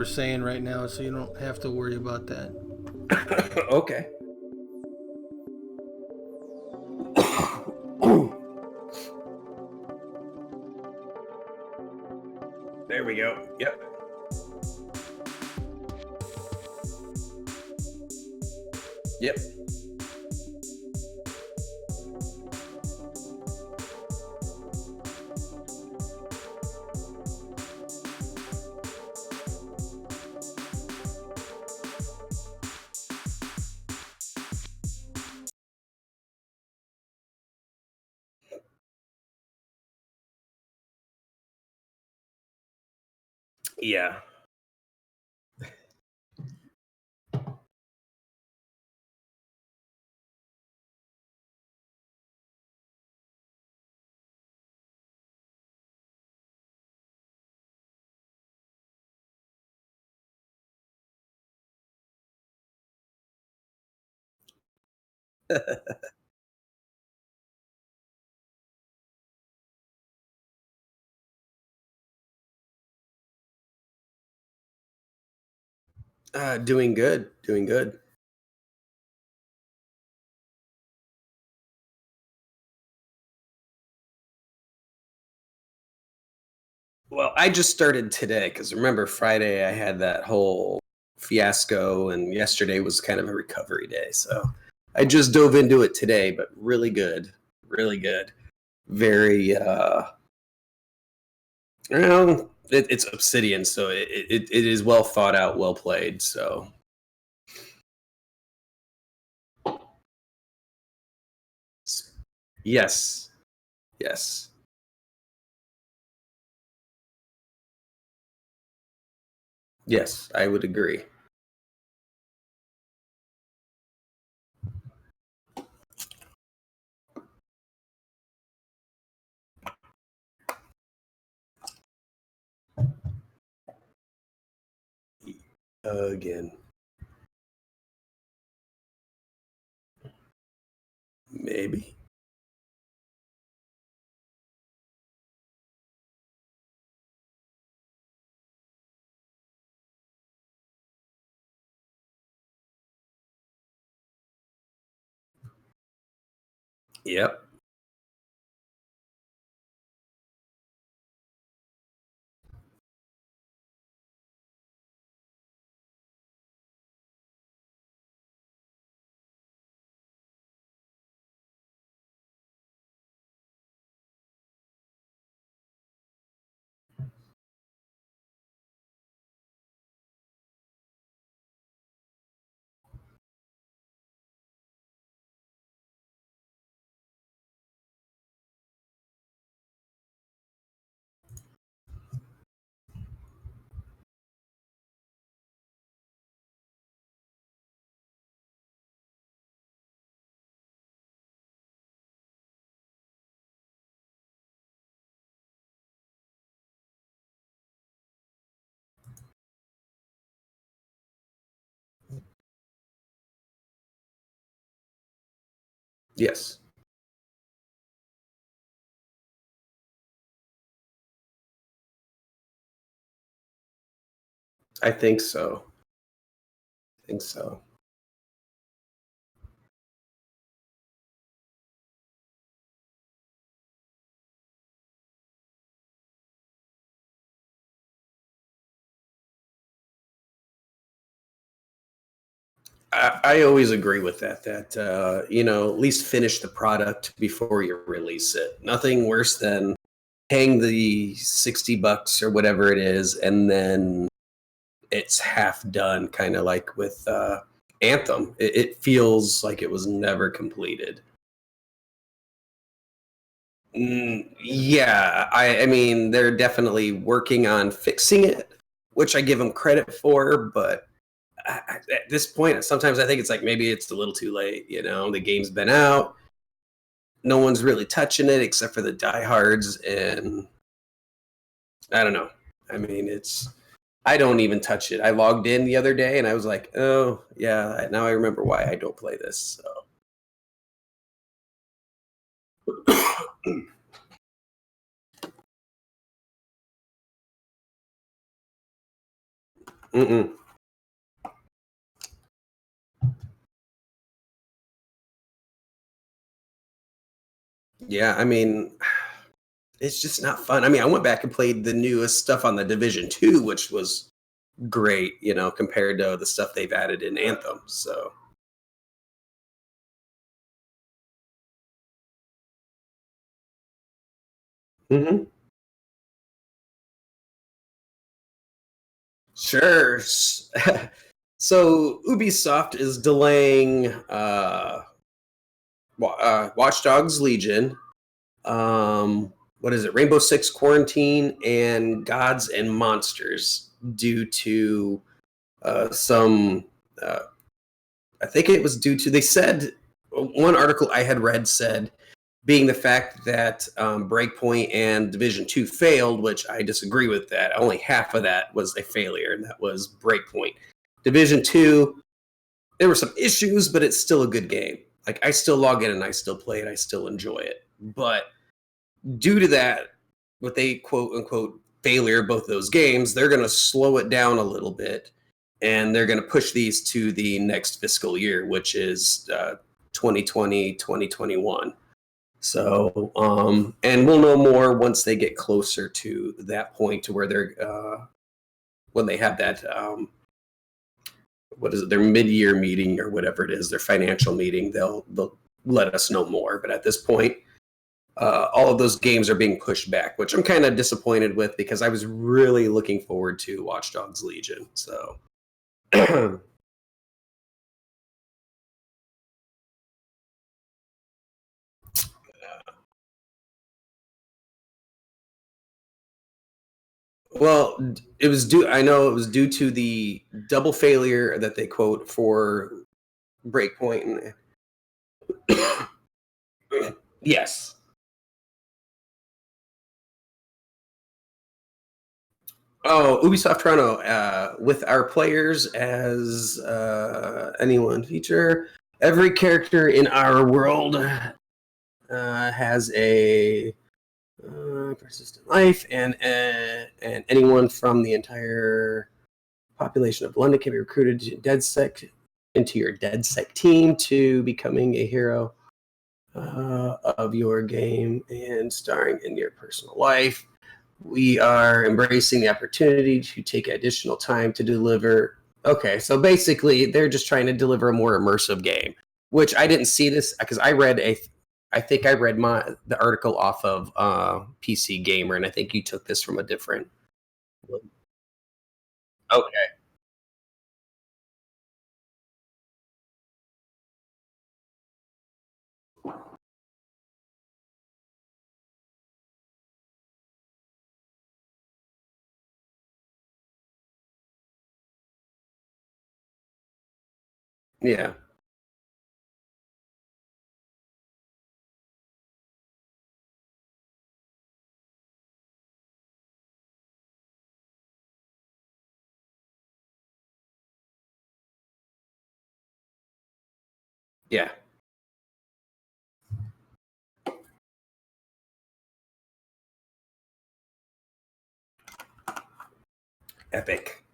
we're saying right now, so you don't have to worry about that. Okay. There we go. Yep. Yep. Yeah. Doing good. Doing good. Well, I just started today because remember Friday I had that whole fiasco, and yesterday was kind of a recovery day. So I just dove into it today, but really good. Really good. Very, it's Obsidian, so it is well thought out, well played. So yes, yes, yes, I would agree. Again, maybe. Yep. Yes, I think so. I think so. I always agree with that. That at least finish the product before you release it. Nothing worse than paying the $60 or whatever it is, and then it's half done. Kind of like with Anthem, it feels like it was never completed. Yeah, I mean they're definitely working on fixing it, which I give them credit for, but at this point, sometimes I think it's like maybe it's a little too late. The game's been out, no one's really touching it except for the diehards, and I don't know. I mean, I don't even touch it. I logged in the other day and I was like, oh yeah, now I remember why I don't play this. So. Mm-mm. Yeah, I mean, it's just not fun. I mean, I went back and played the newest stuff on the Division 2, which was great, compared to the stuff they've added in Anthem. So, hmm sure. So Ubisoft is delaying Watch Dogs Legion, what is it, Rainbow Six Quarantine, and Gods and Monsters due to some. Uh, I think it was due to, they said, one article I had read said, being the fact that Breakpoint and Division 2 failed, which I disagree with that. Only half of that was a failure, and that was Breakpoint. Division 2, there were some issues, but it's still a good game. Like, I still log in and I still play it. I still enjoy it. But due to that, what they quote unquote failure, both those games, they're going to slow it down a little bit, and they're going to push these to the next fiscal year, which is 2020, 2021. So, and we'll know more once they get closer to that point, to where they're when they have that what is it, their mid-year meeting or whatever it is, their financial meeting. They'll let us know more. But at this point, all of those games are being pushed back, which I'm kind of disappointed with, because I was really looking forward to Watch Dogs Legion. So, well, it was due. I know it was due to the double failure that they quote for Breakpoint. Yes. Oh, Ubisoft Toronto, with our players as anyone feature. Every character in our world has a persistent life, and anyone from the entire population of London can be recruited to into your DedSec team to becoming a hero of your game and starring in your personal life. We are embracing the opportunity to take additional time to deliver. Okay, so basically, they're just trying to deliver a more immersive game, which I didn't see this because I think I read the article off of PC Gamer, and I think you took this from a different. Okay. Yeah. Yeah. Epic.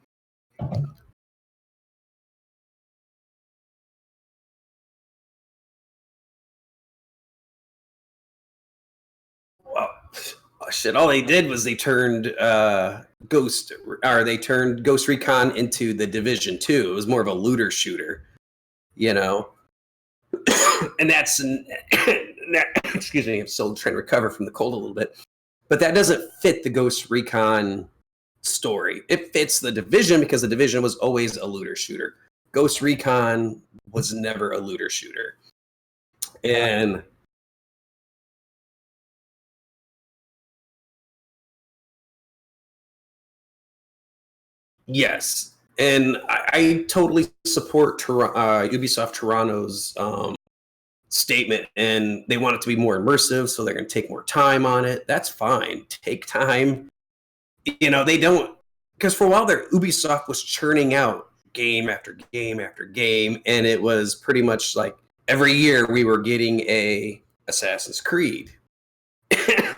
Well, oh, shit. All they did was they turned Ghost Recon into the Division 2. It was more of a looter shooter, you know. And that's that, excuse me, I'm still trying to recover from the cold a little bit, but that doesn't fit the Ghost Recon story. It fits the Division because the Division was always a looter shooter. Ghost Recon was never a looter shooter. And yes, and I totally support Ubisoft Toronto's statement, and they want it to be more immersive, so they're going to take more time on it. That's fine. Take time. They don't, because for a while there, Ubisoft was churning out game after game after game, and it was pretty much like every year we were getting a Assassin's Creed.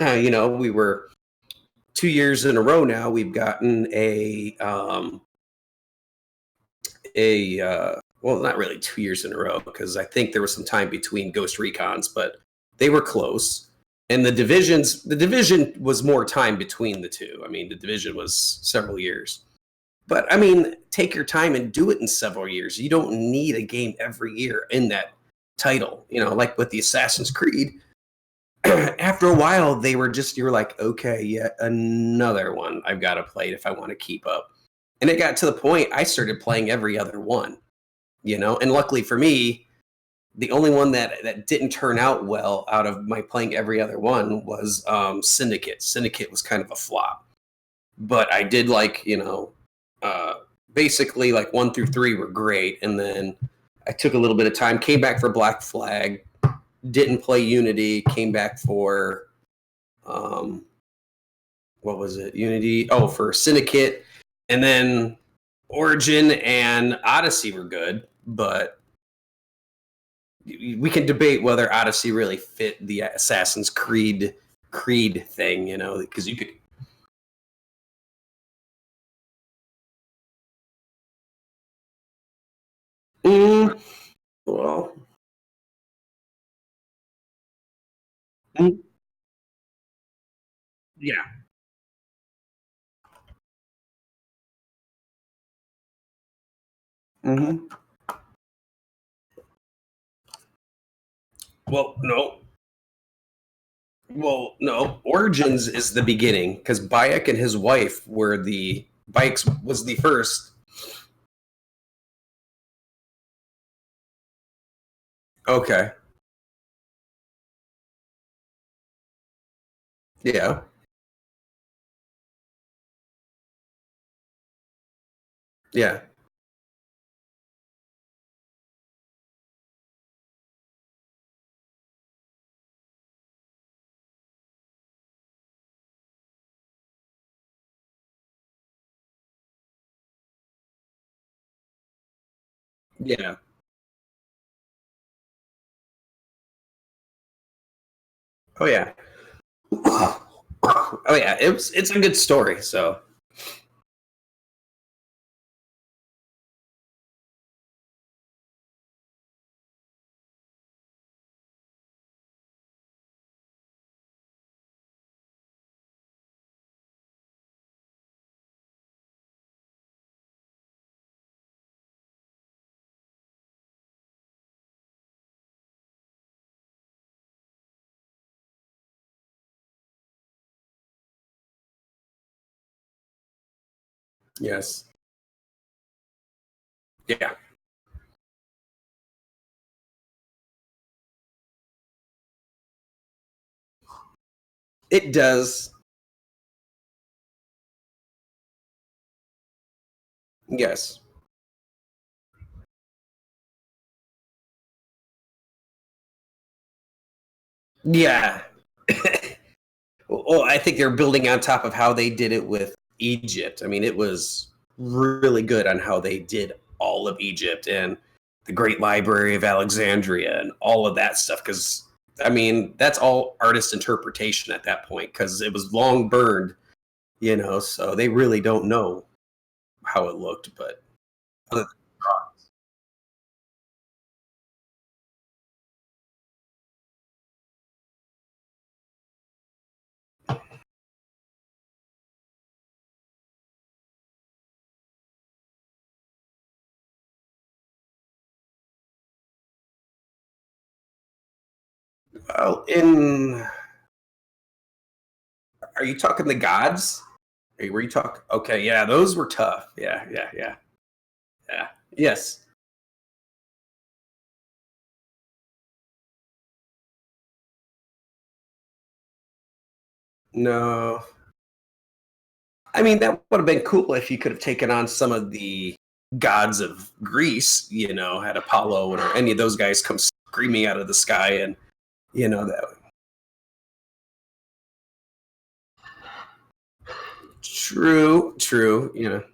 We were 2 years in a row now. We've gotten a a well, not really 2 years in a row because I think there was some time between Ghost Recons, but they were close. And the division was more time between the two. I mean, the division was several years. But I mean, take your time and do it in several years. You don't need a game every year in that title. You know, like with the Assassin's Creed, after a while they were just you're like, okay, yet another one I've got to play if I want to keep up. And it got to the point I started playing every other one, you know, and luckily for me, the only one that didn't turn out well out of my playing every other one was Syndicate. Syndicate was kind of a flop, but I did like, you know, uh, basically like 1 through 3 were great, and then I took a little bit of time, came back for Black Flag, didn't play Unity, came back for um, what was it? Unity. Oh, for Syndicate, and then Origin and Odyssey were good, but we can debate whether Odyssey really fit the Assassin's Creed thing, you know, because you could. Mm, well, mm, yeah. Hmm. Well, no. Well, no. Origins is the beginning because Bayek and his wife were the Bayek was the first. Okay. Yeah. Yeah. Yeah. Oh yeah. Oh yeah. It's a good story. So yes. Yeah. It does. Yes. Yeah. Well, I think they're building on top of how they did it with Egypt. I mean, it was really good on how they did all of Egypt and the Great Library of Alexandria and all of that stuff. Because, I mean, that's all artist interpretation at that point because it was long burned, you know, so they really don't know how it looked. But, well, are you talking the gods? Were you talking? Okay, yeah, those were tough. Yeah, yeah, yeah, yeah. Yes. No. I mean, that would have been cool if you could have taken on some of the gods of Greece, you know, had Apollo or any of those guys come screaming out of the sky and, you know, that. True, true, you know.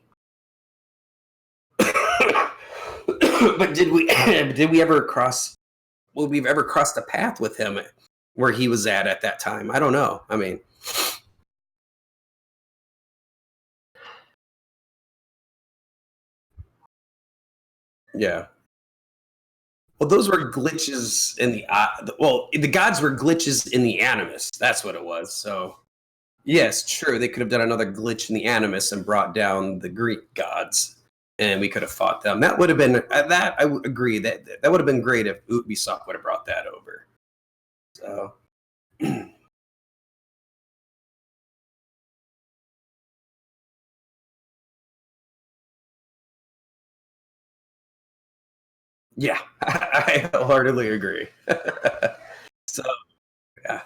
But did we did we ever cross would we've ever crossed a path with him where he was at that time? I don't know. I mean, Yeah. Well, those were glitches in well, the gods were glitches in the Animus. That's what it was. So, yes, true. They could have done another glitch in the Animus and brought down the Greek gods, and we could have fought them. That would have been that. I would agree that would have been great if Ubisoft would have brought that over. So, yeah, I wholeheartedly agree. So, yeah,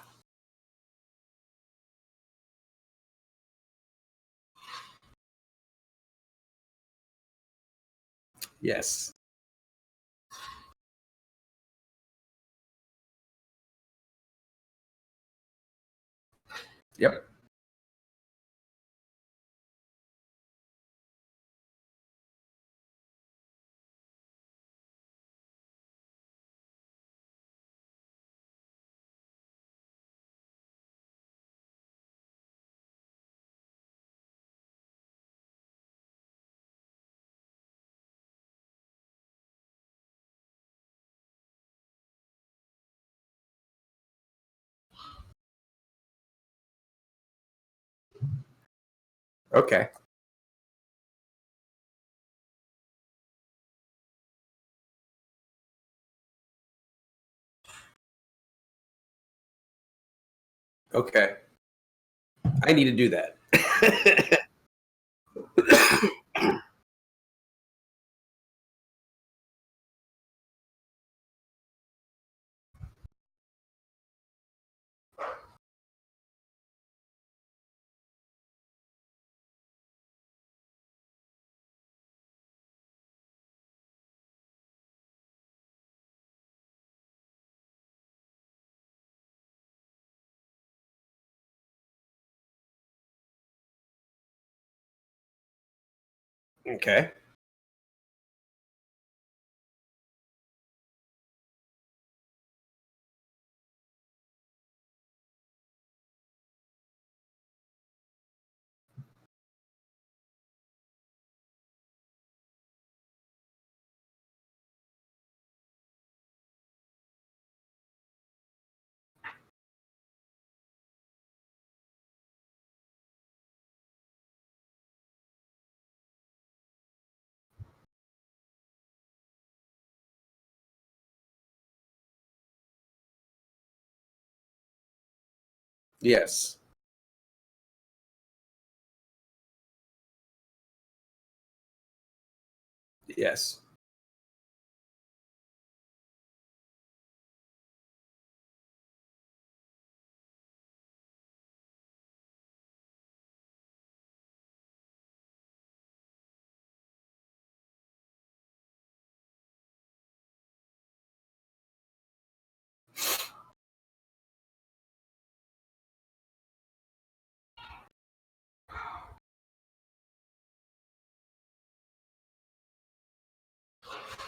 yes, yep, okay, okay. I need to do that. Okay. Yes. Yes.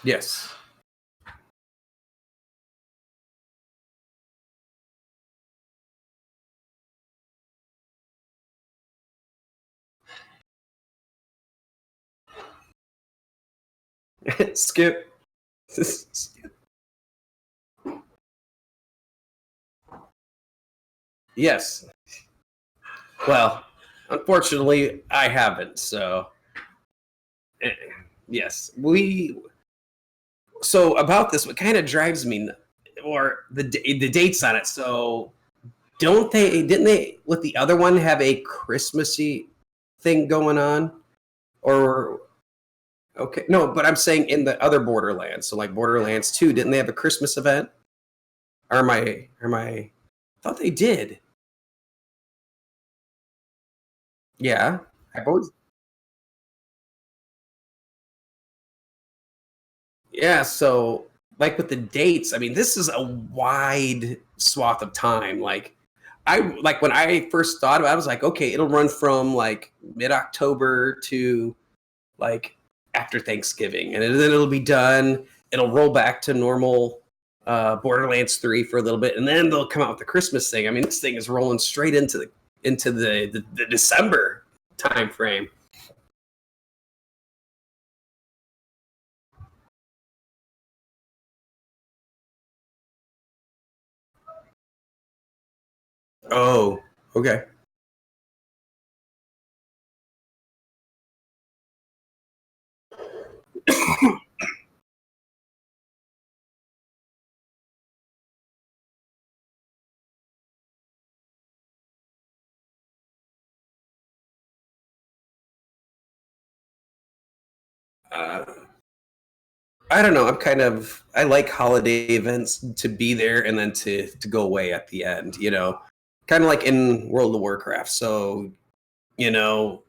Yes. Skip. Yes. Well, unfortunately, I haven't. So, eh, yes, we. So about this, what kind of drives me, or the dates on it. So, don't they? Didn't they with the other one have a Christmassy thing going on? Or okay, no, but I'm saying in the other Borderlands. So like Borderlands 2, didn't they have a Christmas event? Or am I? Am I? I thought they did. Yeah, I've always. Yeah, so like with the dates, I mean, this is a wide swath of time. Like like when I first thought of it, I was like, okay, it'll run from like mid-October to like after Thanksgiving, and then it'll be done. It'll roll back to normal Borderlands 3 for a little bit, and then they'll come out with the Christmas thing. I mean, this thing is rolling straight into the December time frame. Oh, okay. Uh, I don't know. I like holiday events to be there and then to go away at the end. Kind of like in World of Warcraft. So you know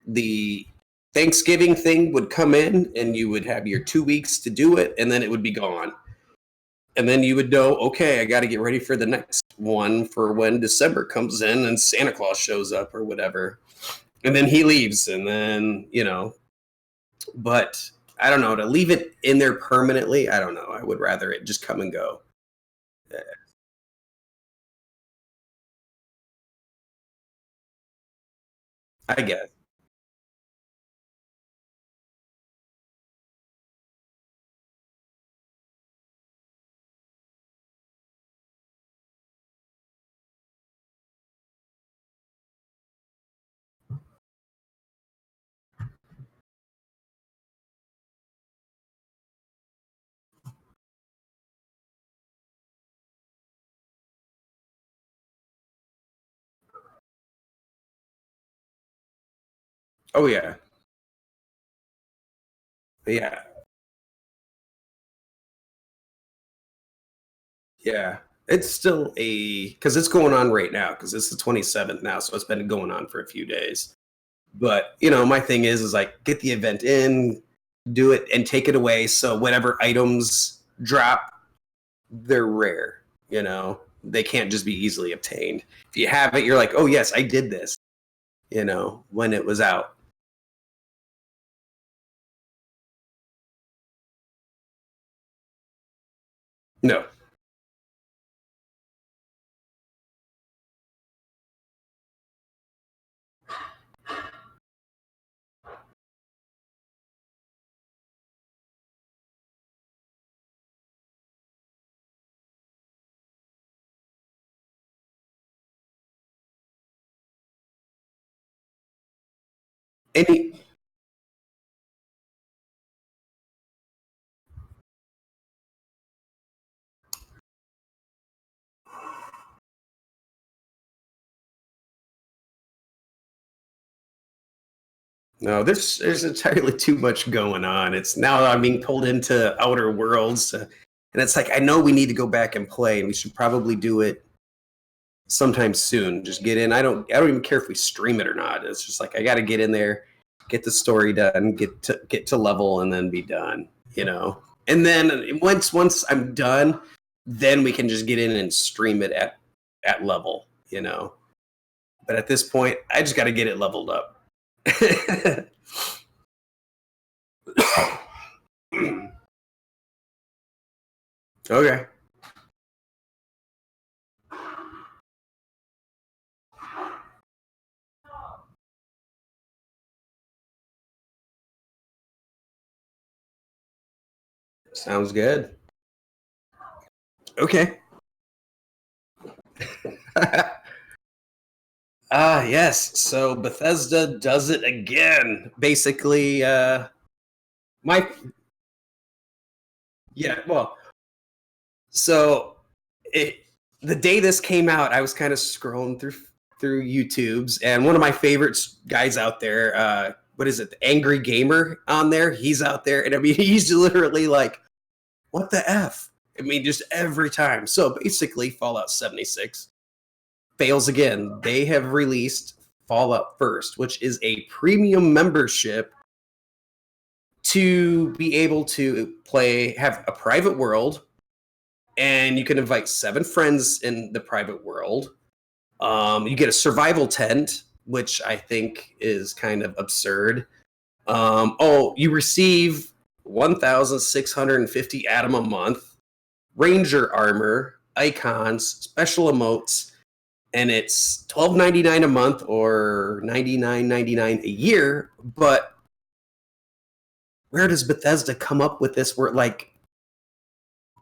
the Thanksgiving thing would come in, and you would have your 2 weeks to do it, and then it would be gone. And then you would know, okay, I got to get ready for the next one for when December comes in and Santa Claus shows up or whatever. And then he leaves, and then but I don't know, to leave it in there permanently. I don't know. I would rather it just come and go. I guess. Oh yeah, yeah, yeah. It's still a because it's going on right now because it's the 27th now, so it's been going on for a few days. But my thing is like get the event in, do it, and take it away. So whatever items drop, they're rare. They can't just be easily obtained. If you have it, you're like, oh yes, I did this. When it was out. No, any no. There's entirely too much going on. It's now I'm being pulled into outer worlds, and it's like I know we need to go back and play, and we should probably do it sometime soon. Just get in. I don't even care if we stream it or not. It's just like I got to get in there, get the story done, get to level, and then be done. And then once I'm done, then we can just get in and stream it at level. But at this point, I just got to get it leveled up. Okay, sounds good. Okay. Yes. So Bethesda does it again. Basically, my yeah. Well, so it the day this came out, I was kind of scrolling through YouTube's, and one of my favorite guys out there, what is it, the Angry Gamer on there? He's out there, and I mean, he's literally like, "What the f?" I mean, just every time. So basically, Fallout 76 fails again. They have released Fallout First, which is a premium membership to be able to have a private world, and you can invite 7 friends in the private world. You get a survival tent, which I think is kind of absurd. You receive 1,650 Atom a month, Ranger armor, icons, special emotes, and it's 12.99 a month or 99.99 a year. But where does Bethesda come up with this? Where like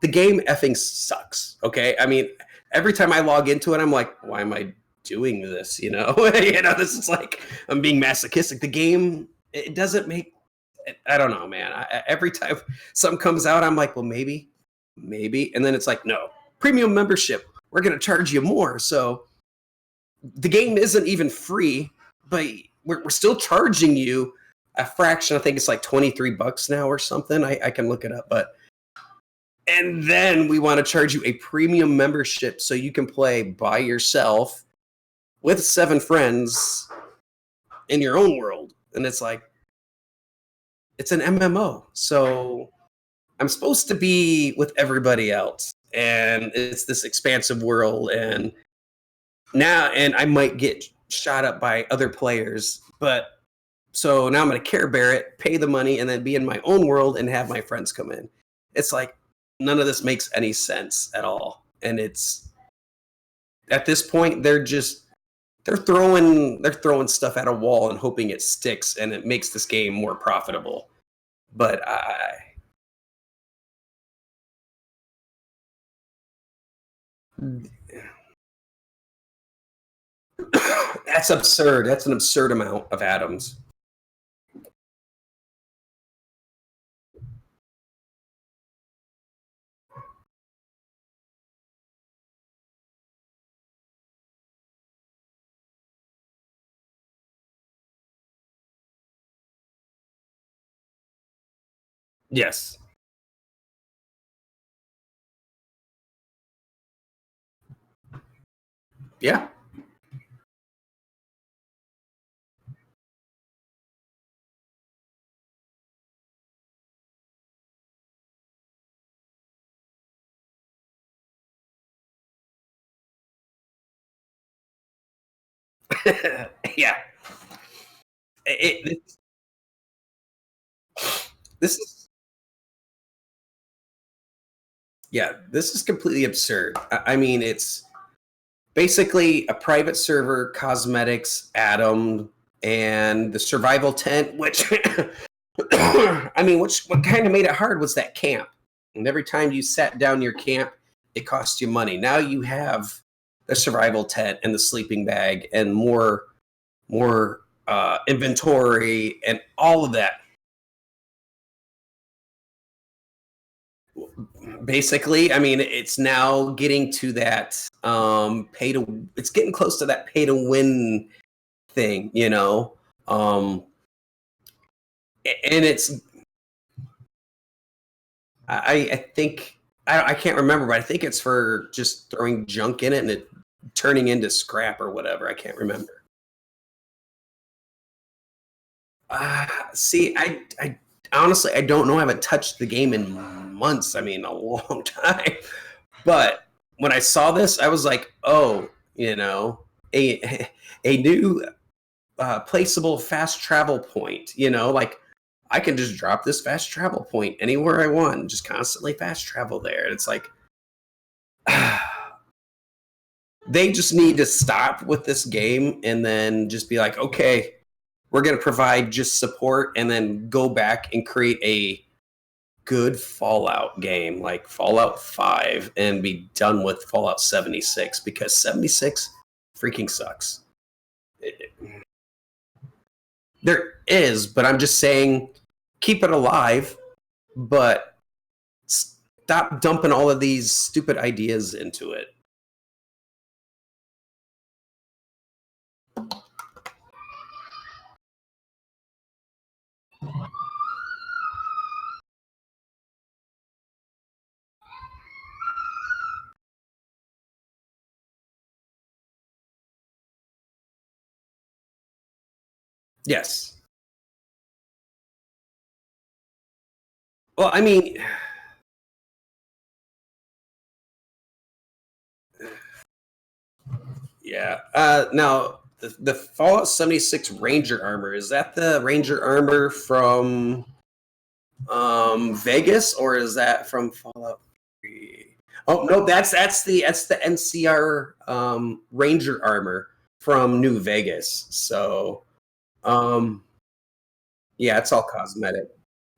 the game effing sucks. Okay, I mean, every time I log into it, I'm like, why am I doing this? This is like I'm being masochistic. The game, it doesn't make. I don't know, man. Every time something comes out, I'm like, well, maybe, and then it's like, no, premium membership. We're gonna charge you more. So the game isn't even free, but we're still charging you a fraction. I think it's like $23 now or something. I can look it up, but and then we want to charge you a premium membership so you can play by yourself with 7 friends in your own world. And it's like, it's an MMO. So I'm supposed to be with everybody else. And it's this expansive world. And I might get shot up by other players. But so now I'm going to Care Bear it, pay the money, and then be in my own world and have my friends come in. It's like, none of this makes any sense at all. And it's at this point they're throwing stuff at a wall and hoping it sticks and it makes this game more profitable. But that's absurd. That's an absurd amount of atoms. Yes. Yeah. Yeah. It, this is Yeah, this is completely absurd. I mean, it's basically a private server, cosmetics, Atom, and the survival tent, which I mean, what kind of made it hard was that camp. And every time you sat down your camp, it cost you money. Now you have the survival tent and the sleeping bag and more inventory and all of that. Basically, I mean, it's now getting to that it's getting close to that pay to win thing, and it's I think I can't remember, but I think it's for just throwing junk in it and it turning into scrap or whatever. I can't remember. See, I honestly I don't know. I haven't touched the game in months. I mean, a long time. But when I saw this, I was like, oh, a a new placeable fast travel point. Like I can just drop this fast travel point anywhere I want, and just constantly fast travel there. And it's like they just need to stop with this game and then just be like, okay, we're going to provide just support and then go back and create a good Fallout game like Fallout 5 and be done with Fallout 76 because 76 freaking sucks. There is, but I'm just saying keep it alive, but stop dumping all of these stupid ideas into it. Yes. Well, I mean, yeah. Now, the Fallout 76 Ranger armor, is that the Ranger armor from Vegas or is that from Fallout 3? Oh, no, that's the NCR Ranger armor from New Vegas. So, um yeah, it's all cosmetic.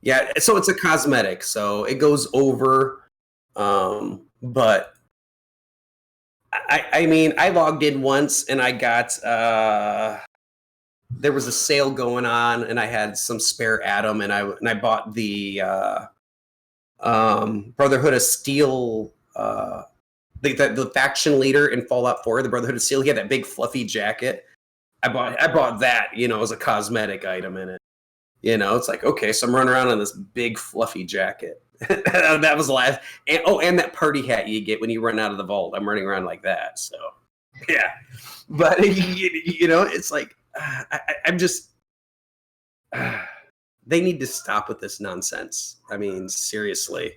Yeah, so it's a cosmetic, so it goes over but I mean, I logged in once and I got there was a sale going on and I had some spare atom and I bought the Brotherhood of Steel the faction leader in Fallout 4, the Brotherhood of Steel. He had that big fluffy jacket. I bought that, as a cosmetic item in it. It's like, okay, so I'm running around in this big fluffy jacket. That was the last. And that party hat you get when you run out of the vault. I'm running around like that. So yeah, but it's like I'm just. They need to stop with this nonsense. I mean, seriously,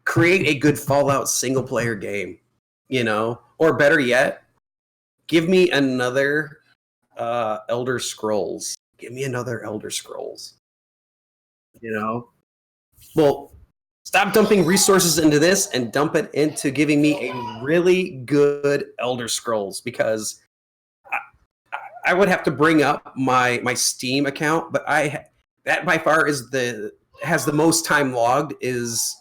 create a good Fallout single player game. Or better yet, give me another Elder Scrolls. Give me another Elder Scrolls. Well, stop dumping resources into this and dump it into giving me a really good Elder Scrolls, because I would have to bring up my Steam account, but that by far has the most time logged is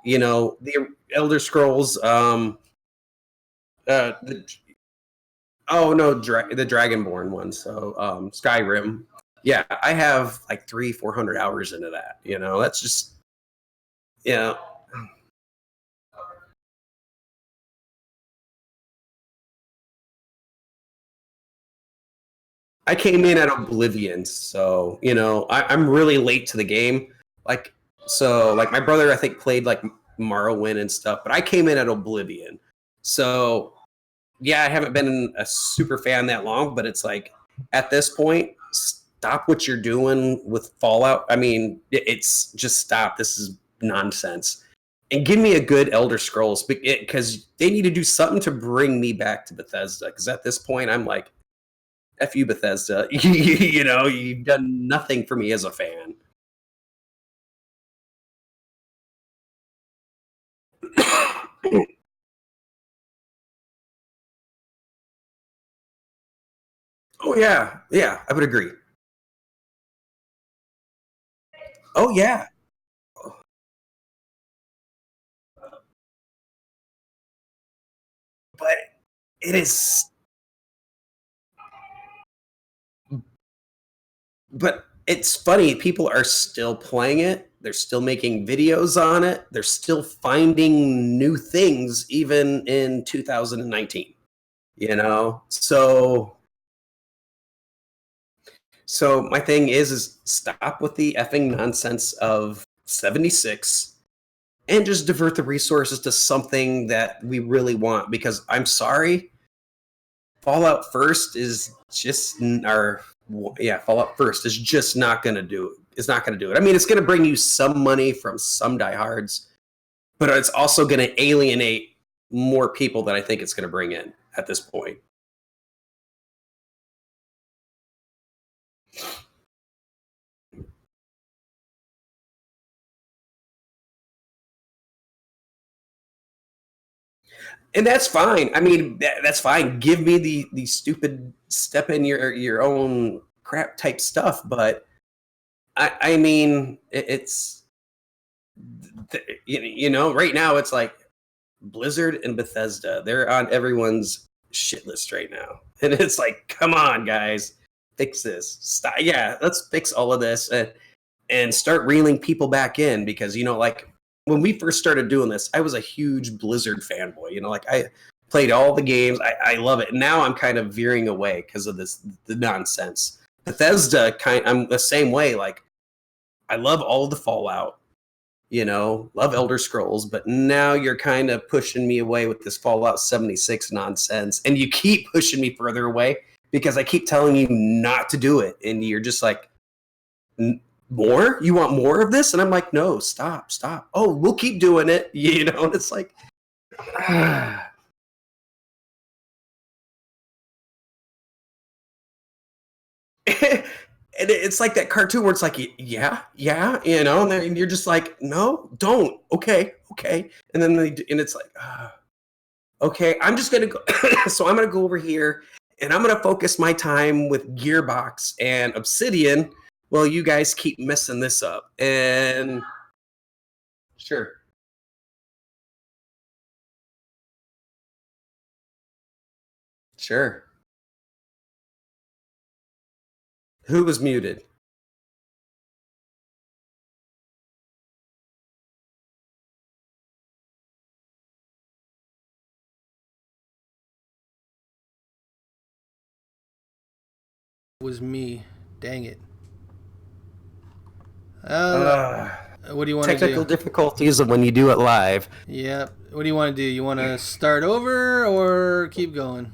the Elder Scrolls the oh no the Dragonborn one, so Skyrim. Yeah, I have like 300-400 hours into that. That's just yeah. I came in at Oblivion, so I'm really late to the game. Like like my brother, I think, played like Morrowind and stuff, but I came in at Oblivion. So yeah, I haven't been a super fan that long, but it's like at this point, stop what you're doing with Fallout. I mean, it's just stop. This is nonsense. And give me a good Elder Scrolls, because they need to do something to bring me back to Bethesda. Because at this point, I'm like, F you, Bethesda. You've done nothing for me as a fan. Oh yeah, yeah, I would agree. Oh yeah, but it is. But it's funny, people are still playing it. They're still making videos on it. They're still finding new things even in 2019. So my thing is stop with the effing nonsense of 76 and just divert the resources to something that we really want, because I'm sorry, Fallout First is just our yeah, Fallout First is just not going to do it. It's not going to do it. I mean, it's going to bring you some money from some diehards, but it's also going to alienate more people than I think it's going to bring in at this point. And that's fine. I mean, that's fine. Give me the stupid step in your own crap type stuff, but I mean, it's right now it's like Blizzard and Bethesda. They're on everyone's shit list right now, and it's like, come on, guys, fix this. Stop. Yeah, let's fix all of this and start reeling people back in, because like when we first started doing this, I was a huge Blizzard fanboy. Like I played all the games. I love it. Now I'm kind of veering away because of the nonsense. Bethesda, I'm the same way. Like I love all of the Fallout. Love Elder Scrolls, but now you're kind of pushing me away with this Fallout 76 nonsense, and you keep pushing me further away because I keep telling you not to do it, and you're just like, more? You want more of this? And I'm like, no, stop. Oh, we'll keep doing it. And it's like, and it's like that cartoon where it's like, yeah, and then you're just like, no, don't. Okay. And then and it's like, okay, I'm just gonna go. So I'm gonna go over here and I'm gonna focus my time with Gearbox and Obsidian while you guys keep messing this up. And sure. Sure. Who was muted? It was me. Dang it. What do you want to do? Technical difficulties when you do it live. Yeah. What do you want to do? You want to start over or keep going?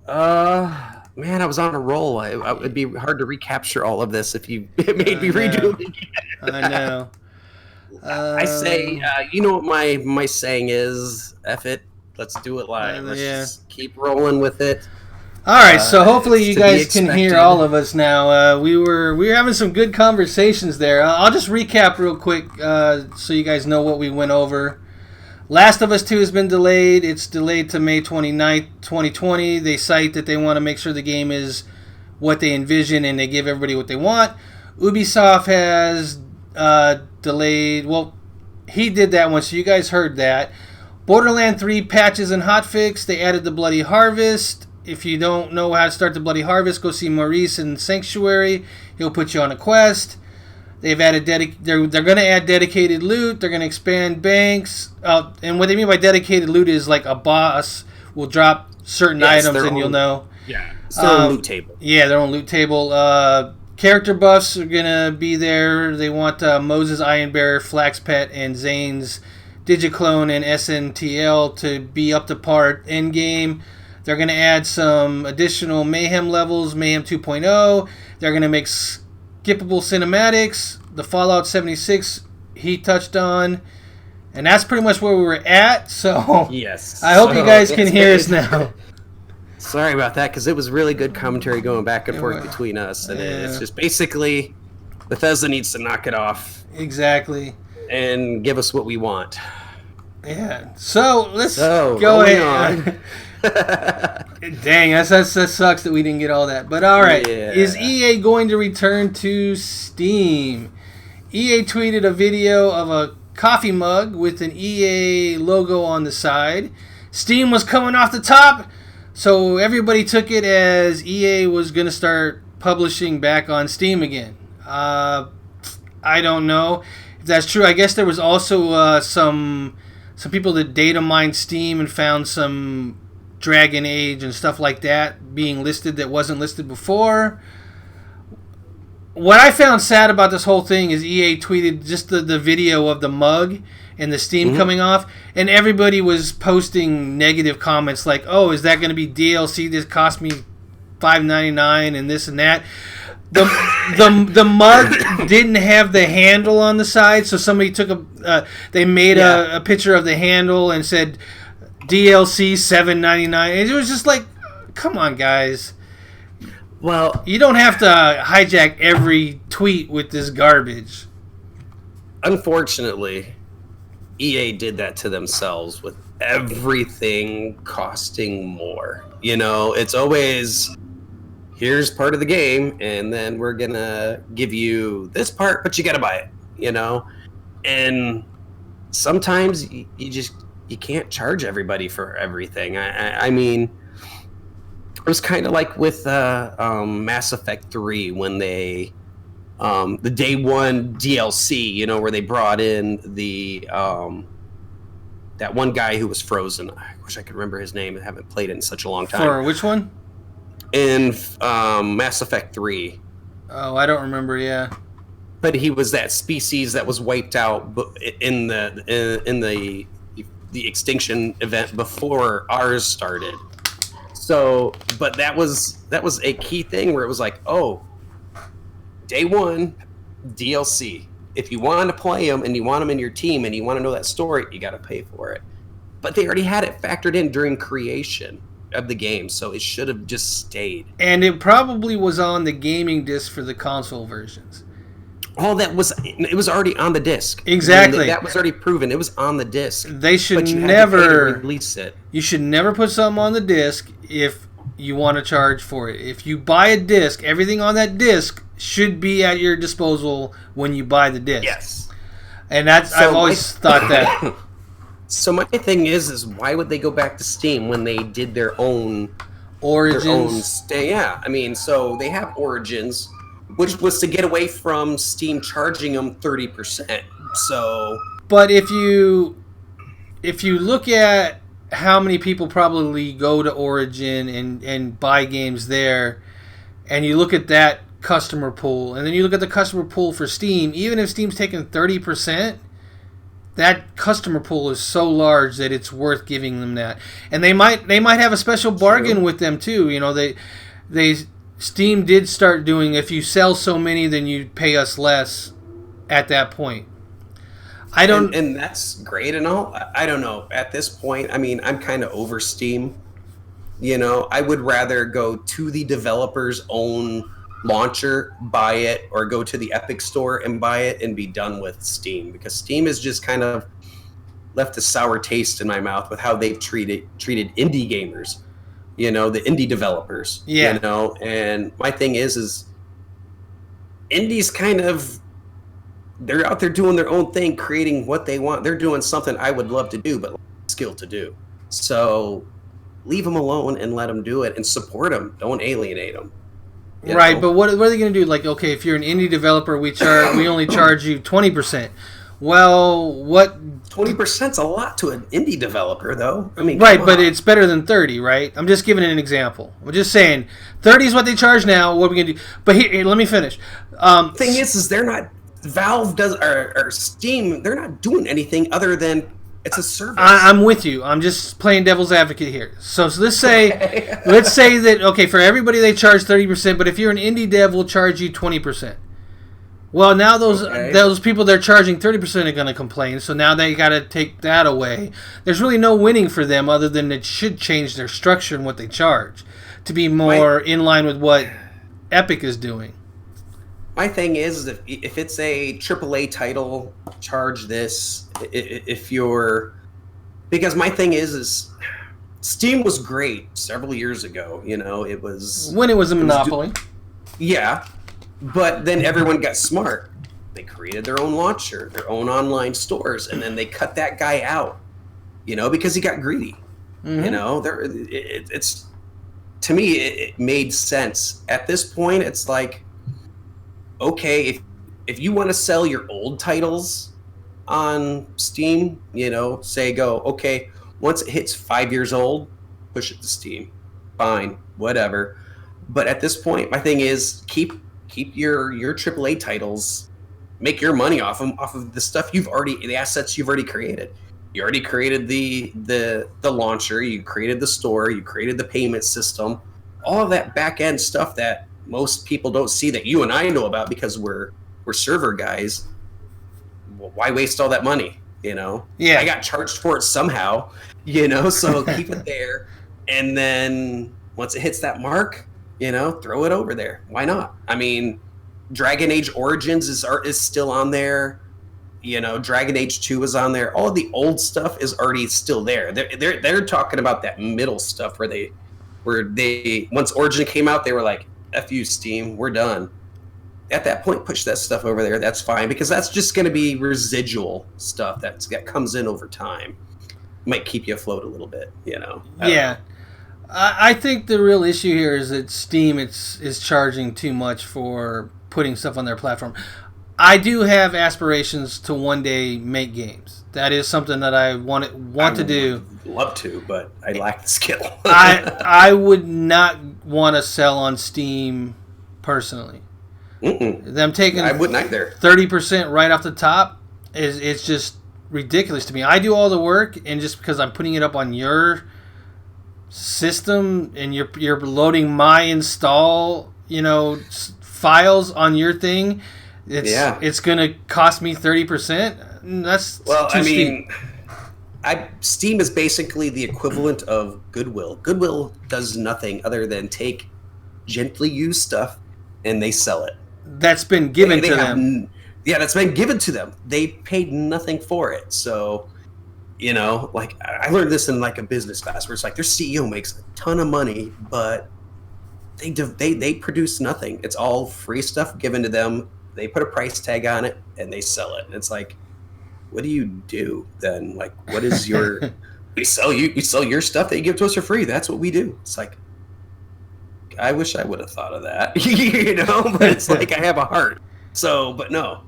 Man, I was on a roll. It'd be hard to recapture all of this if you made me redo it again. I know. I say, you know what my saying is? F it. Let's do it live. Let's just keep rolling with it. All right, so hopefully you guys can hear all of us now. We were having some good conversations there. I'll just recap real quick so you guys know what we went over. Last of Us 2 has been delayed. It's delayed to May 29th, 2020. They cite that they want to make sure the game is what they envision and they give everybody what they want. Ubisoft has delayed. Well, he did that one, so you guys heard that. Borderlands 3 patches and hotfix. They added the Bloody Harvest. If you don't know how to start the Bloody Harvest, go see Maurice in Sanctuary. He'll put you on a quest. They've added they're going to add dedicated loot. They're going to expand banks. And what they mean by dedicated loot is like a boss will drop certain items and you'll know. Yeah, it's their own loot table. Yeah, their own loot table. Character buffs are going to be there. They want Moses Ironbearer, Flaxpet, and Zane's Digiclone and SNTL to be up to par endgame. They're going to add some additional Mayhem levels, Mayhem 2.0. They're going to make skippable cinematics. The Fallout 76 he touched on. And that's pretty much where we were at. So yes, I hope you guys can hear us now. Sorry about that, because it was really good commentary going back and forth between us. And it's just basically Bethesda needs to knock it off. Exactly. And give us what we want. Yeah. So let's go ahead. Dang, that sucks that we didn't get all that. But all right, is EA going to return to Steam? EA tweeted a video of a coffee mug with an EA logo on the side. Steam was coming off the top, so everybody took it as EA was going to start publishing back on Steam again. I don't know if that's true. I guess there was also some people that data mined Steam and found some Dragon Age and stuff like that being listed that wasn't listed before. What I found sad about this whole thing is EA tweeted just the video of the mug and the Steam coming off, and everybody was posting negative comments like, oh, is that going to be DLC? This cost me $5.99 and this and that. The mug didn't have the handle on the side, so somebody took they made a picture of the handle and said DLC $7.99. And it was just like, come on, guys. Well, you don't have to hijack every tweet with this garbage. Unfortunately, EA did that to themselves with everything costing more. You know, it's always, here's part of the game, and then we're going to give you this part, but you got to buy it, you know? And sometimes you can't charge everybody for everything. I mean, it was kind of like with Mass Effect 3 when they the day one DLC, you know, where they brought in the that one guy who was frozen. I wish I could remember his name. I haven't played it in such a long time. For which one? In Mass Effect 3. Oh, I don't remember. Yeah. But he was that species that was wiped out in the extinction event before ours started. So, but that was a key thing where it was like, oh, day one DLC. If you want to play them and you want them in your team and you want to know that story, you got to pay for it. But they already had it factored in during creation of the game, so it should have just stayed. And it probably was on the gaming disc for the console versions. Oh, it was already on the disc. Exactly. I mean, that was already proven. It was on the disc. They should never release it. You should never put something on the disc if you want to charge for it. If you buy a disc, everything on that disc should be at your disposal when you buy the disc. Yes. And I've always thought that. So my thing is why would they go back to Steam when they did their own Origins. I mean, so they have Origins, which was to get away from Steam charging them 30%. So, but if you look at how many people probably go to Origin and buy games there, and you look at that customer pool, and then you look at the customer pool for Steam, even if Steam's taking 30%, that customer pool is so large that it's worth giving them that. And they might have a special bargain with them too. You know, they Steam did start doing, if you sell so many, then you pay us less at that point. I don't, and that's great and all. I don't know. At this point, I mean, I'm kind of over Steam. You know, I would rather go to the developer's own launcher, buy it, or go to the Epic Store and buy it and be done with Steam, because Steam has just kind of left a sour taste in my mouth with how they've treated indie gamers, you know, the indie developers. Yeah. You know, and my thing is indies kind of, they're out there doing their own thing, creating what they want. They're doing something I would love to do, but skill to do. So leave them alone and let them do it and support them. Don't alienate them. Right, but what are they going to do? Like, okay, if you're an indie developer, we only charge you 20%. Well, what? 20%'s a lot to an indie developer, though. I mean, right, but it's better than 30, right? I'm just giving an example. I'm just saying, 30 is what they charge now. What are we going to do? But here, let me finish. Thing is they're not. Valve does or Steam. They're not doing anything other than it's a service. I'm with you. I'm just playing devil's advocate here. So let's say that, okay, for everybody they charge 30%, but if you're an indie dev, we'll charge you 20%. Well, now those people they're charging 30% are going to complain, so now they got to take that away. There's really no winning for them other than it should change their structure and what they charge to be more in line with what Epic is doing. My thing is, if it's a AAA title, charge this. If you're, because my thing is Steam was great several years ago. You know, it was when it was a monopoly. Yeah, but then everyone got smart. They created their own launcher, their own online stores, and then they cut that guy out. You know, because he got greedy. Mm-hmm. You know, it's to me it made sense. At this point, it's like, okay, if you want to sell your old titles on Steam, you know, okay, once it hits 5 years old, push it to Steam. Fine, whatever. But at this point, my thing is keep your AAA titles, make your money off of the stuff the assets you've already created. You already created the launcher, you created the store, you created the payment system, all of that back end stuff that most people don't see that you and I know about because we're server guys. Well, why waste all that money? You know, yeah, I got charged for it somehow, you know, so keep it there. And then once it hits that mark, you know, throw it over there. Why not? I mean, Dragon Age Origins is still on there. You know, Dragon Age 2 is on there. All of the old stuff is already still there. They're talking about that middle stuff where they once Origin came out, they were like, F you, Steam, we're done. At that point, push that stuff over there. That's fine, because that's just going to be residual stuff that comes in over time. Might keep you afloat a little bit, you know. Yeah. I think the real issue here is that Steam is charging too much for putting stuff on their platform. I do have aspirations to one day make games. That is something that I want to do. Love to, but I lack the skill. I would not want to sell on Steam personally. Them taking I wouldn't either. 30% right off the top it's just ridiculous to me. I do all the work, and just because I'm putting it up on your system and you're loading my install, you know, files on your thing, it's gonna cost me 30%. That's too steep. Steam is basically the equivalent of Goodwill. Goodwill does nothing other than take gently used stuff and they sell it. That's been given to them. Yeah, that's been given to them. They paid nothing for it. So, you know, like I learned this in like a business class where it's like their CEO makes a ton of money, but they produce nothing. It's all free stuff given to them. They put a price tag on it and they sell it. And it's like, what do you do then? Like, what is your? we sell your stuff that you give to us for free. That's what we do. It's like, I wish I would have thought of that, but it's like I have a heart. So, but no.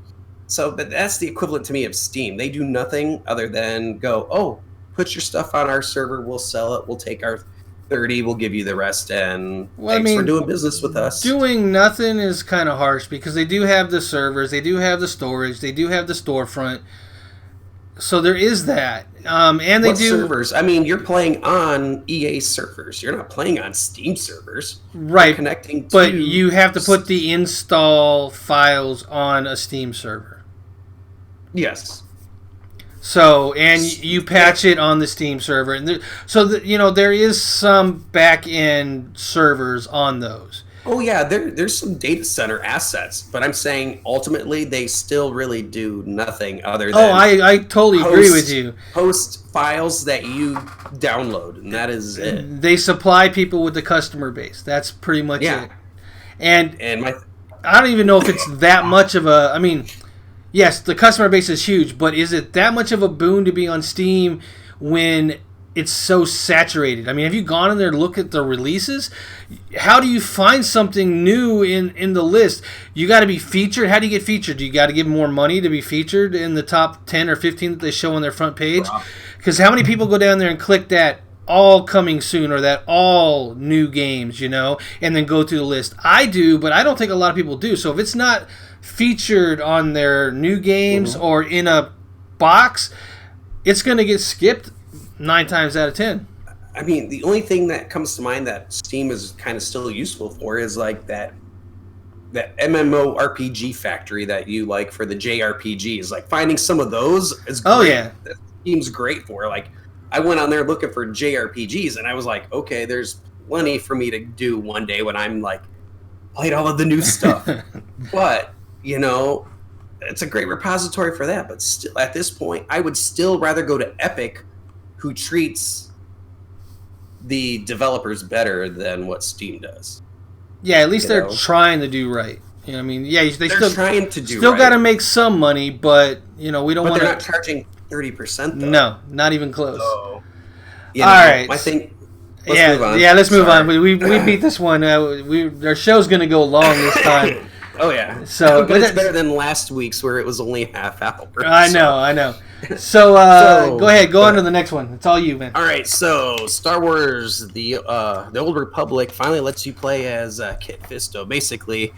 So, but that's the equivalent to me of Steam. They do nothing other than go, oh, put your stuff on our server. We'll sell it. We'll take our 30. We'll give you the rest. And thanks for doing business with us. Doing nothing is kind of harsh because they do have the servers. They do have the storage. They do have the storefront. So there is that. And they do servers. I mean, you're playing on EA servers. You're not playing on Steam servers. Right. You're connecting to... But you have to put the install files on a Steam server. Yes. So, and you patch it on the Steam server. And there is some back-end servers on those. Oh, yeah, there's some data center assets, but I'm saying ultimately they still really do nothing other than... Oh, I totally agree with you. Post files that you download, and that is it. They supply people with the customer base. That's pretty much it. And I don't even know if it's that much of a... I mean, yes, the customer base is huge, but is it that much of a boon to be on Steam when... it's so saturated? I mean, have you gone in there to look at the releases? How do you find something new in the list? You got to be featured. How do you get featured? Do you got to give more money to be featured in the top 10 or 15 that they show on their front page? Because how many people go down there and click that all coming soon or that all new games, and then go through the list? I do, but I don't think a lot of people do. So if it's not featured on their new games or in a box, it's going to get skipped 9 times out of 10. I mean, the only thing that comes to mind that Steam is kind of still useful for is like that MMO RPG factory that you like for the JRPGs. Like finding some of those is great. Oh yeah, that Steam's great for. Like I went on there looking for JRPGs, and I was like, okay, there's plenty for me to do one day when I'm like played all of the new stuff. But it's a great repository for that. But still, at this point, I would still rather go to Epic, who treats the developers better than what Steam does. Yeah, at least they're trying to do right. I mean, yeah, they're still trying to do still right. Got to make some money, but we don't want to. But they're not charging 30%. Though. No, not even close. So, all right, I think. Let's move on. Yeah, let's move on. We beat this one. Our show's going to go long this time. Oh yeah. So, but it's better than last week's where it was only half hour. I know. So, go ahead. Go on to the next one. It's all you, man. All right. So, Star Wars: The Old Republic finally lets you play as Kit Fisto. Basically,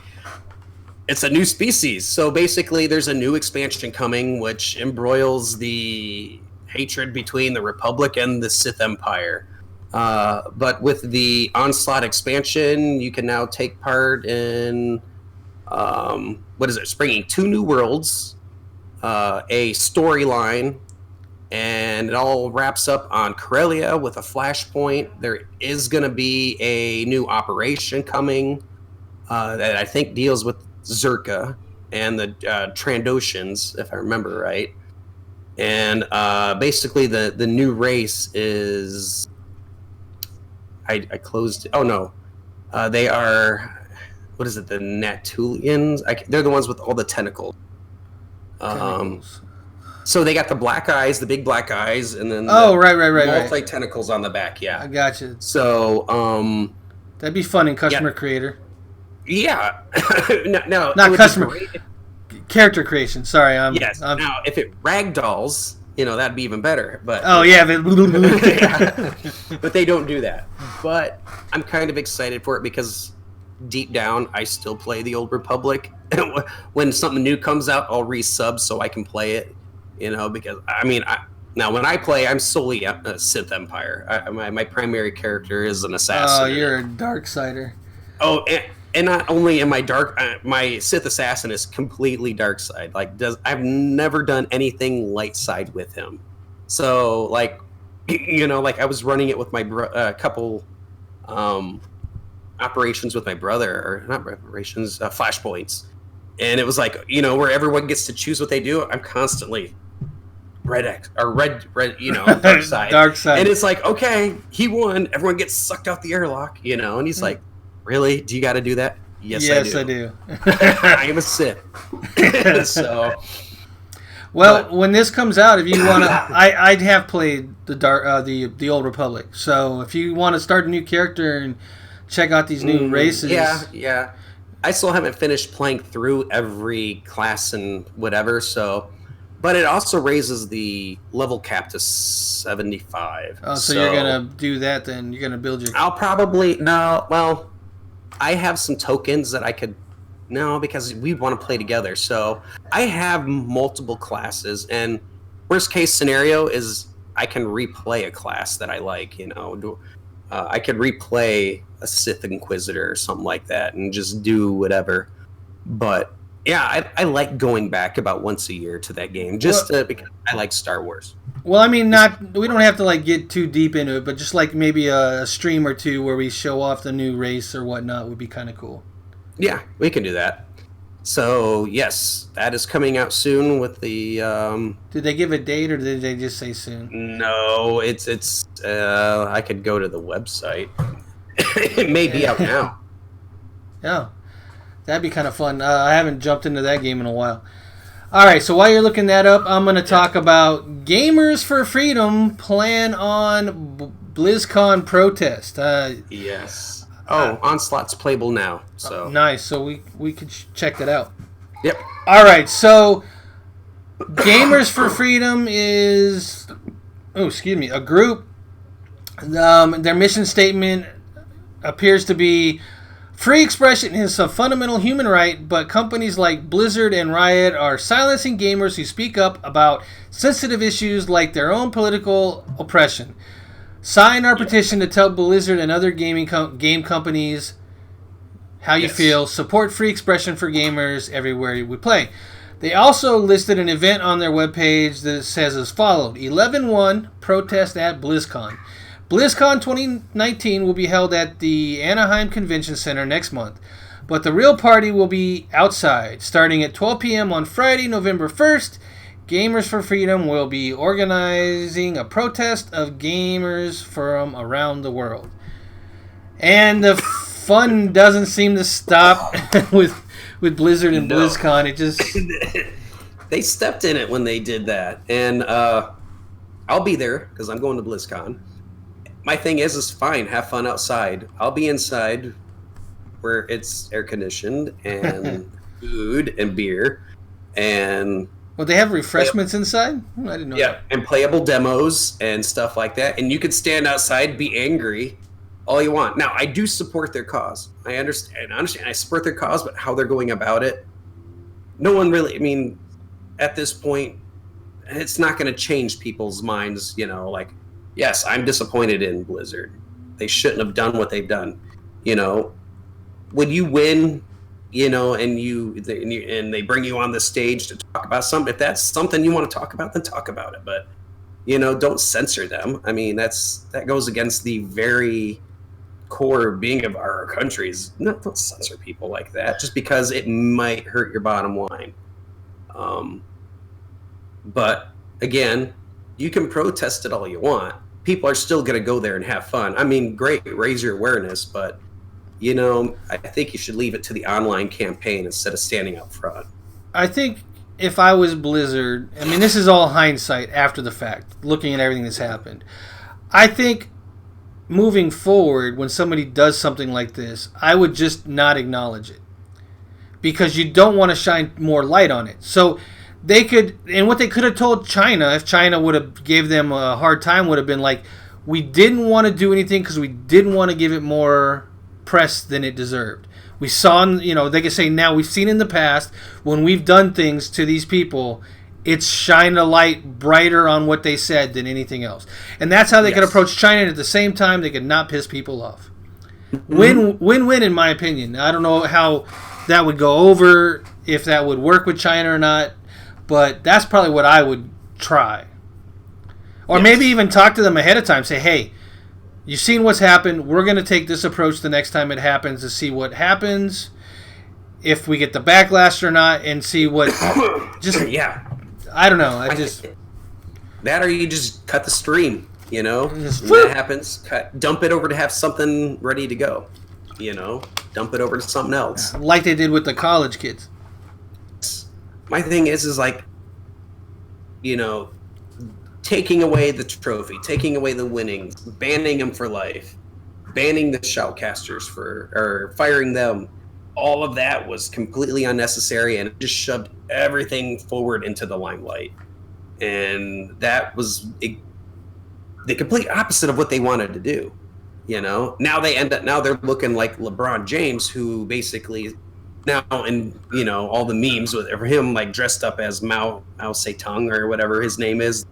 it's a new species. So basically, there's a new expansion coming, which embroils the hatred between the Republic and the Sith Empire. But with the Onslaught expansion, you can now take part in springing 2 new worlds, a storyline, and it all wraps up on Corellia with a flashpoint. There is going to be a new operation coming that I think deals with Zerka and the Trandoshans, if I remember right. And basically the new race is... I closed it. Oh, no. They are... What is it? The Natulians? They're the ones with all the tentacles. So they got the black eyes, the big black eyes, and then right. multi-tentacles on the back. Yeah, I got you. So that'd be fun in Customer Creator. Yeah, no, not customer character creation. Sorry, yes. Now, if it ragdolls, that'd be even better. But but they don't do that. But I'm kind of excited for it because deep down, I still play the Old Republic. When something new comes out, I'll resub so I can play it. Because now when I play, I'm solely a Sith Empire. My primary character is an assassin. Oh, you're a Darksider. Oh, and not only am I dark, my Sith assassin is completely dark side. I've never done anything light side with him. So I was running it with my couple operations with my brother, or not operations, flashpoints, and it was where everyone gets to choose what they do. I'm constantly red, dark side. Dark side. And it's like, okay, he won. Everyone gets sucked out the airlock, and he's like, really? Do you got to do that? Yes, I do. I am a Sith. So, when this comes out, if you want to, I'd have played the Old Republic. So if you want to start a new character and check out these new races. Yeah. I still haven't finished playing through every class and whatever, so... But it also raises the level cap to 75. Oh, so you're going to do that then? You're going to build your... I'll probably... No, well, I have some tokens that I could... No, because we want to play together. So I have multiple classes, and worst case scenario is I can replay a class that I like, you know. I could replay a Sith Inquisitor or something like that and just do whatever. But... Yeah, I like going back about once a year to that game, just because I like Star Wars. Well, I mean, we don't have to like get too deep into it, but just like maybe a stream or two where we show off the new race or whatnot would be kind of cool. Yeah, we can do that. So yes, that is coming out soon with the. Did they give a date or did they just say soon? No, it's. I could go to the website. It may be out now. Yeah. That'd be kind of fun. I haven't jumped into that game in a while. All right, so while you're looking that up, I'm going to talk about Gamers for Freedom plan on BlizzCon protest. Yes. Onslaught's playable now. So nice. So we could check that out. Yep. All right, so Gamers for Freedom is, a group. Their mission statement appears to be, free expression is a fundamental human right, but companies like Blizzard and Riot are silencing gamers who speak up about sensitive issues like their own political oppression. Sign our petition to tell Blizzard and other game companies how you feel. Support free expression for gamers everywhere we play. They also listed an event on their webpage that says as followed: 11/1 protest at BlizzCon. BlizzCon 2019 will be held at the Anaheim Convention Center next month, but the real party will be outside. Starting at 12 p.m. on Friday, November 1st, Gamers for Freedom will be organizing a protest of gamers from around the world. And the fun doesn't seem to stop with Blizzard and BlizzCon. It just... They stepped in it when they did that. And I'll be there because I'm going to BlizzCon. My thing is fine, have fun outside. I'll be inside where it's air conditioned and food and beer and... Well, they have refreshments inside? I didn't know that. Yeah, and playable demos and stuff like that. And you could stand outside, be angry, all you want. Now, I do support their cause. I understand. I support their cause, but how they're going about it, no one really... I mean, at this point, it's not going to change people's minds, you know, like... Yes, I'm disappointed in Blizzard. They shouldn't have done what they've done. You know, when you win, you know, and they bring you on the stage to talk about something, if that's something you want to talk about, then talk about it. But, you know, don't censor them. I mean, that goes against the very core being of our countries. Don't censor people like that just because it might hurt your bottom line. But again, you can protest it all you want. People are still going to go there and have fun. I mean, great, raise your awareness, but, you know, I think you should leave it to the online campaign instead of standing up front. I think if I was Blizzard, I mean, this is all hindsight after the fact, looking at everything that's happened. I think moving forward, when somebody does something like this, I would just not acknowledge it because you don't want to shine more light on it. So they could, and what they could have told China, if China would have gave them a hard time, would have been like, we didn't want to do anything because we didn't want to give it more press than it deserved. We saw, you know, they could say now we've seen in the past when we've done things to these people, it's shined a light brighter on what they said than anything else. And that's how they could approach China, and at the same time they could not piss people off. Win-win in my opinion. I don't know how that would go over, if that would work with China or not. But that's probably what I would try. Or maybe even talk to them ahead of time. Say, hey, you've seen what's happened. We're going to take this approach the next time it happens to see what happens, if we get the backlash or not, and see what... just I don't know. That or you just cut the stream, you know? When that happens, dump it over to have something ready to go. You know? Dump it over to something else. Like they did with the college kids. My thing is like, you know, taking away the trophy, taking away the winnings, banning them for life. banning the shoutcasters or firing them, all of that was completely unnecessary, and it just shoved everything forward into the limelight. And that was the complete opposite of what they wanted to do. Now they're looking like LeBron James, who basically now, and all the memes with him like dressed up as Mao Zedong or whatever his name is,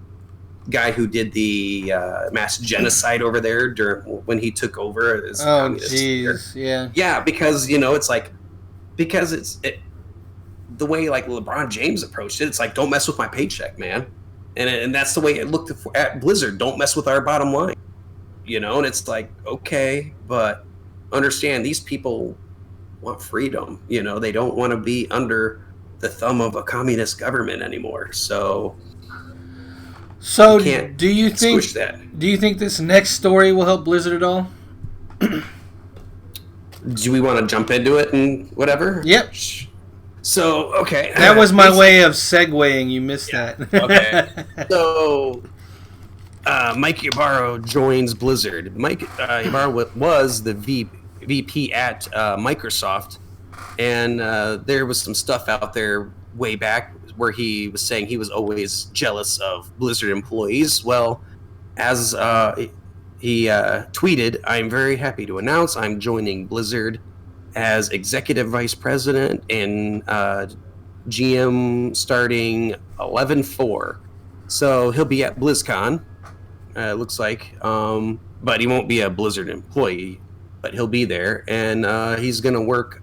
guy who did the mass genocide over there when he took over as communist leader. Yeah, because it's like, because the way like LeBron James approached it, it's like, don't mess with my paycheck, man. And that's the way it looked at Blizzard. Don't mess with our bottom line, and it's like, okay, but understand these people want freedom. They don't want to be under the thumb of a communist government anymore. So do you think this next story will help Blizzard at all? Do we want to jump into it and whatever? Yep. So, okay. That was my way of segueing. You missed that. Okay. So, Mike Ybarra joins Blizzard. Mike Ybarra was the VP at Microsoft, and there was some stuff out there way back where he was saying he was always jealous of Blizzard employees. Well, as he tweeted, "I'm very happy to announce I'm joining Blizzard as Executive Vice President and GM starting 11/4. So he'll be at BlizzCon, it looks like, but he won't be a Blizzard employee, but he'll be there, and he's going to work...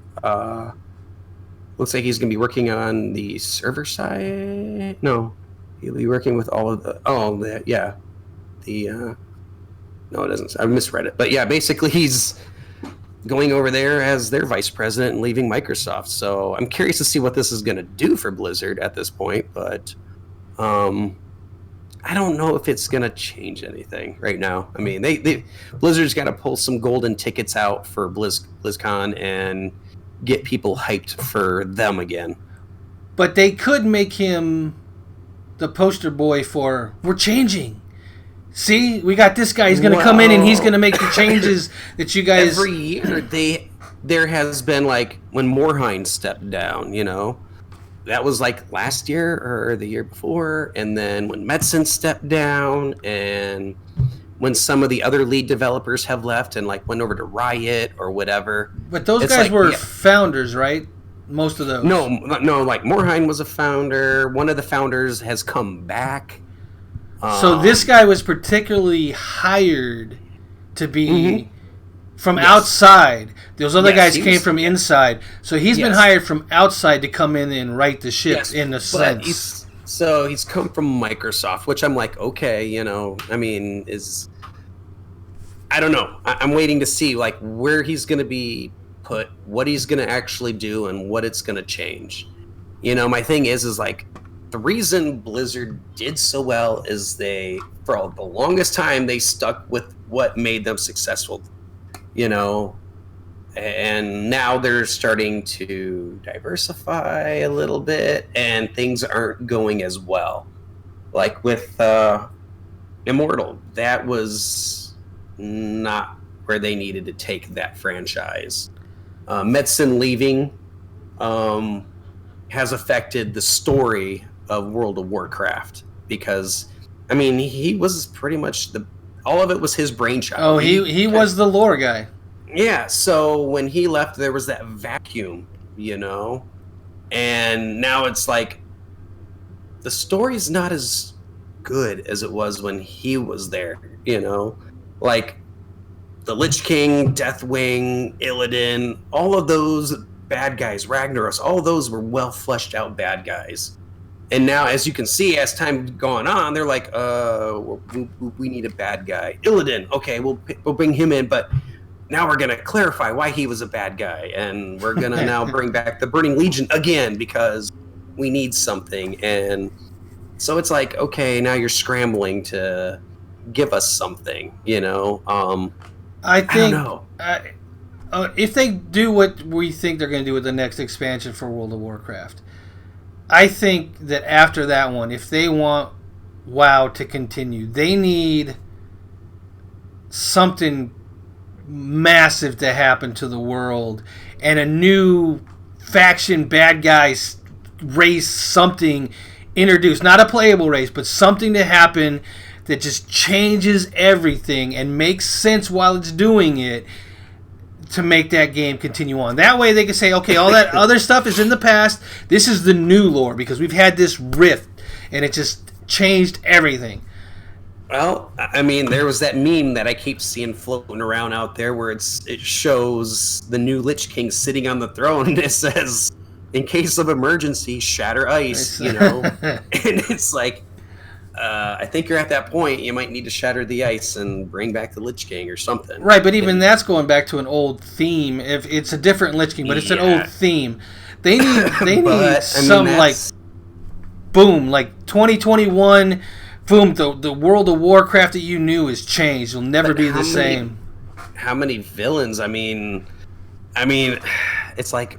looks like he's going to be working on the server side. No, he'll be working with all of the... no, it doesn't. I misread it. But yeah, basically he's going over there as their vice president and leaving Microsoft. So I'm curious to see what this is going to do for Blizzard at this point. But I don't know if it's going to change anything right now. I mean, Blizzard's got to pull some golden tickets out for BlizzCon and get people hyped for them again. But they could make him the poster boy for, we're changing. See, we got this guy. He's going to come in and he's going to make the changes that you guys... Every year, there has been, like, when Morhaime stepped down, that was, like, last year or the year before. And then when Metzen stepped down, and when some of the other lead developers have left and, like, went over to Riot or whatever. But those guys were founders, right? Most of those. No, like, Morhaime was a founder. One of the founders has come back. So this guy was particularly hired to be from outside. Those other guys came from inside. So he's been hired from outside to come in and right the ship in a sense. So he's come from Microsoft, which I'm like, okay, I mean, I don't know. I'm waiting to see like where he's going to be put, what he's going to actually do, and what it's going to change. My thing is like, the reason Blizzard did so well is for the longest time, they stuck with what made them successful, and now they're starting to diversify a little bit, and things aren't going as well. Like with Immortal, that was not where they needed to take that franchise. Metzen leaving has affected the story of World of Warcraft, because I mean he was pretty much all of it was his brainchild. Oh, he was the lore guy. Yeah, so when he left, there was that vacuum, and now it's like the story's not as good as it was when he was there, like the Lich King, Deathwing, Illidan, all of those bad guys, Ragnaros, all of those were well fleshed out bad guys. And now, as you can see, as time's gone on, they're like, we need a bad guy. Illidan, okay, we'll bring him in, but now we're going to clarify why he was a bad guy. And we're going to now bring back the Burning Legion again because we need something. And so it's like, okay, now you're scrambling to give us something, I think if they do what we think they're going to do with the next expansion for World of Warcraft, I think that after that one, if they want WoW to continue, they need something massive to happen to the world, and a new faction bad guys race something introduced, not a playable race, but something to happen that just changes everything and makes sense while it's doing it, to make that game continue on. That way they can say, okay, all that other stuff is in the past. This is the new lore because we've had this rift and it just changed everything. Well, I mean, there was that meme that I keep seeing floating around out there where it shows the new Lich King sitting on the throne and it says, in case of emergency, shatter ice, you know? And it's like, I think you're at that point. You might need to shatter the ice and bring back the Lich King or something. Right, but even that's going back to an old theme. If it's a different Lich King, but it's an old theme. They need some like boom, like 2021. Boom, the World of Warcraft that you knew has changed. It'll never be the same. How many villains? I mean, it's like,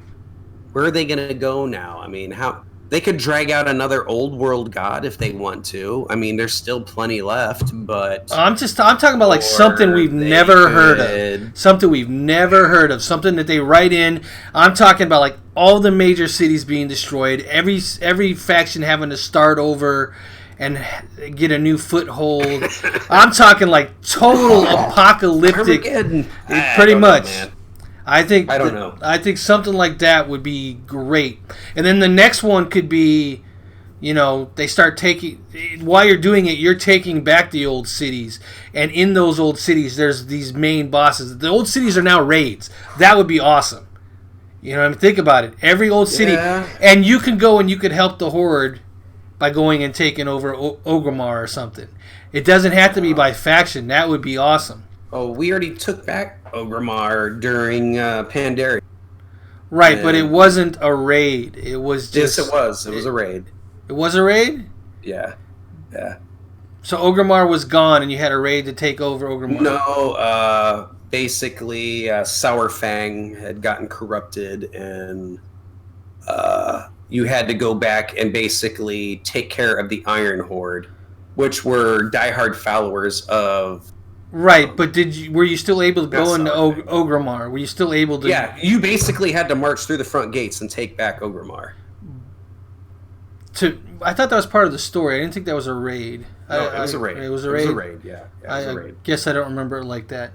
where are they going to go now? I mean, how they could drag out another old world god if they want to. I mean, there's still plenty left, but I'm talking about like something we've never heard of. Something we've never heard of. Something that they write in. I'm talking about like all the major cities being destroyed, every faction having to start over and get a new foothold. I'm talking like total apocalyptic. Pretty much. I don't know. I think something like that would be great. And then the next one could be, they start taking, while you're doing it, you're taking back the old cities. And in those old cities, there's these main bosses. The old cities are now raids. That would be awesome. Think about it. Every old city. Yeah. And you can go and you could help the Horde by going and taking over Orgrimmar or something. It doesn't have to be by faction. That would be awesome. Oh, we already took back Orgrimmar during Pandaria. Right, but it wasn't a raid. It was just... Yes, it was. It was a raid. It was a raid? Yeah. So Orgrimmar was gone and you had a raid to take over Orgrimmar? No, basically Sourfang had gotten corrupted and you had to go back and basically take care of the Iron Horde, which were diehard followers of... Right, but were you still able to go into Orgrimmar? Were you still able to... Yeah, you basically had to march through the front gates and take back Orgrimmar. I thought that was part of the story. I didn't think that was a raid. No, it was a raid. It was a raid? It was a raid, yeah. It was a raid. I guess I don't remember it like that.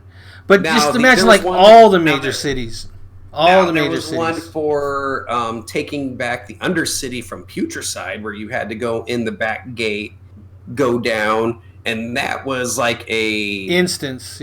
But now, just imagine like all the major cities. All the major cities. There was one for taking back the Undercity from Putricide, where you had to go in the back gate, go down... And that was like an instance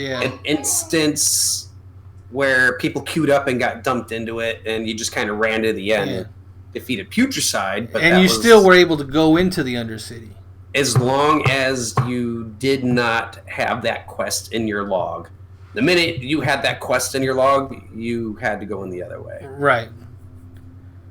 where people queued up and got dumped into it, and you just kind of ran to the end and defeated Putricide. And you still were able to go into the Undercity. As long as you did not have that quest in your log. The minute you had that quest in your log, you had to go in the other way. Right.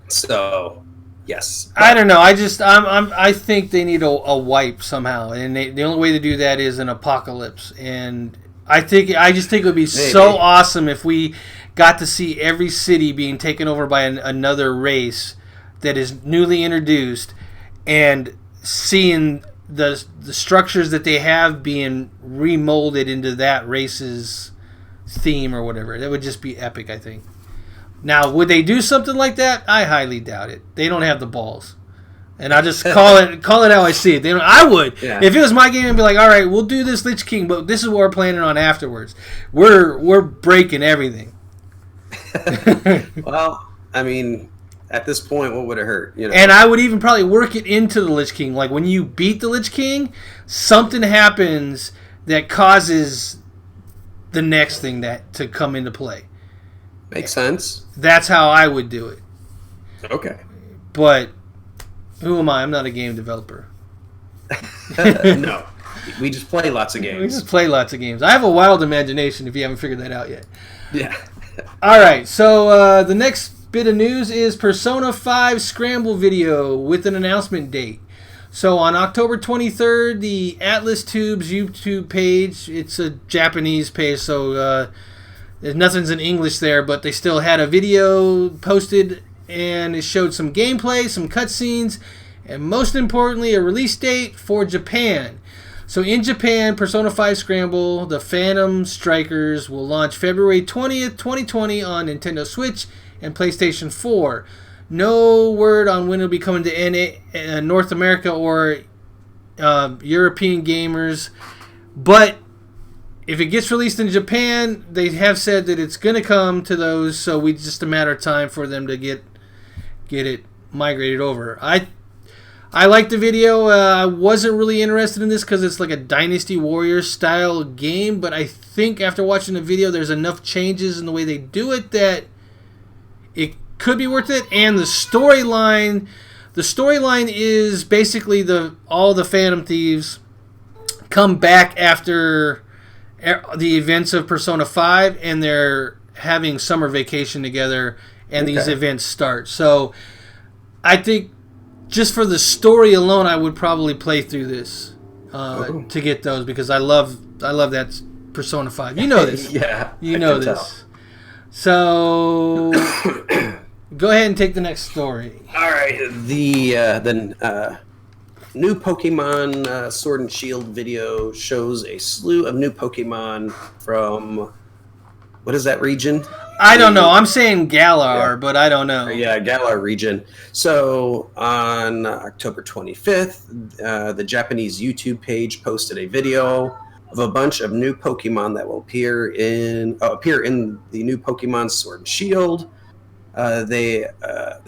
So... Yes, I don't know. I think they need a wipe somehow, and the only way to do that is an apocalypse. And I just think it would be so awesome if we got to see every city being taken over by another race that is newly introduced, and seeing the structures that they have being remolded into that race's theme or whatever. That would just be epic, I think. Now, would they do something like that? I highly doubt it. They don't have the balls, and I just call it how I see it. I would, if it was my game, I'd be like, all right, we'll do this Lich King, but this is what we're planning on afterwards. We're breaking everything. Well, I mean, at this point, what would it hurt? And I would even probably work it into the Lich King. Like when you beat the Lich King, something happens that causes the next thing to come into play. Makes sense. That's how I would do it. Okay. But who am I? I'm not a game developer. No. We just play lots of games. I have a wild imagination if you haven't figured that out yet. Yeah. All right. So the next bit of news is Persona 5 Scramble video with an announcement date. So on October 23rd, the Atlas Tubes YouTube page, it's a Japanese page, so... nothing's in English there, but they still had a video posted, and it showed some gameplay, some cutscenes, and most importantly, a release date for Japan. So in Japan, Persona 5 Scramble, the Phantom Strikers will launch February 20th, 2020 on Nintendo Switch and PlayStation 4. No word on when it'll be coming to North America or European gamers. But if it gets released in Japan, they have said that it's going to come to those, so it's just a matter of time for them to get it migrated over. I liked the video. I wasn't really interested in this because it's like a Dynasty Warriors style game, but I think after watching the video, there's enough changes in the way they do it that it could be worth it. And the storyline is basically all the Phantom Thieves come back after the events of Persona 5, and they're having summer vacation together, and these events start. So I think just for the story alone, I would probably play through this to get those, because I love that Persona 5. You know this. Yeah. You know this. Tell. So go ahead and take the next story. All right. The new Pokemon Sword and Shield video shows a slew of new Pokemon from, what is that region? I don't know. I'm saying Galar, but I don't know. Yeah, Galar region. So on October 25th, the Japanese YouTube page posted a video of a bunch of new Pokemon that will appear in the new Pokemon Sword and Shield. They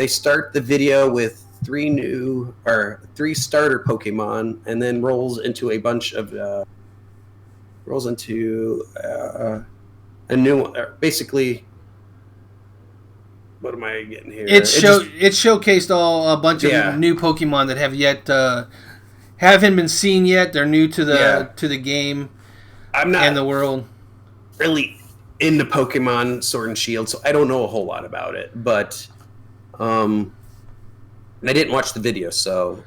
start the video with three starter Pokemon, and then rolls into a bunch of a new basically. What am I getting here? It showcased a bunch of new Pokemon that haven't been seen yet. They're new to the game. I'm not and the world really into Pokemon Sword and Shield, so I don't know a whole lot about it. But and I didn't watch the video, so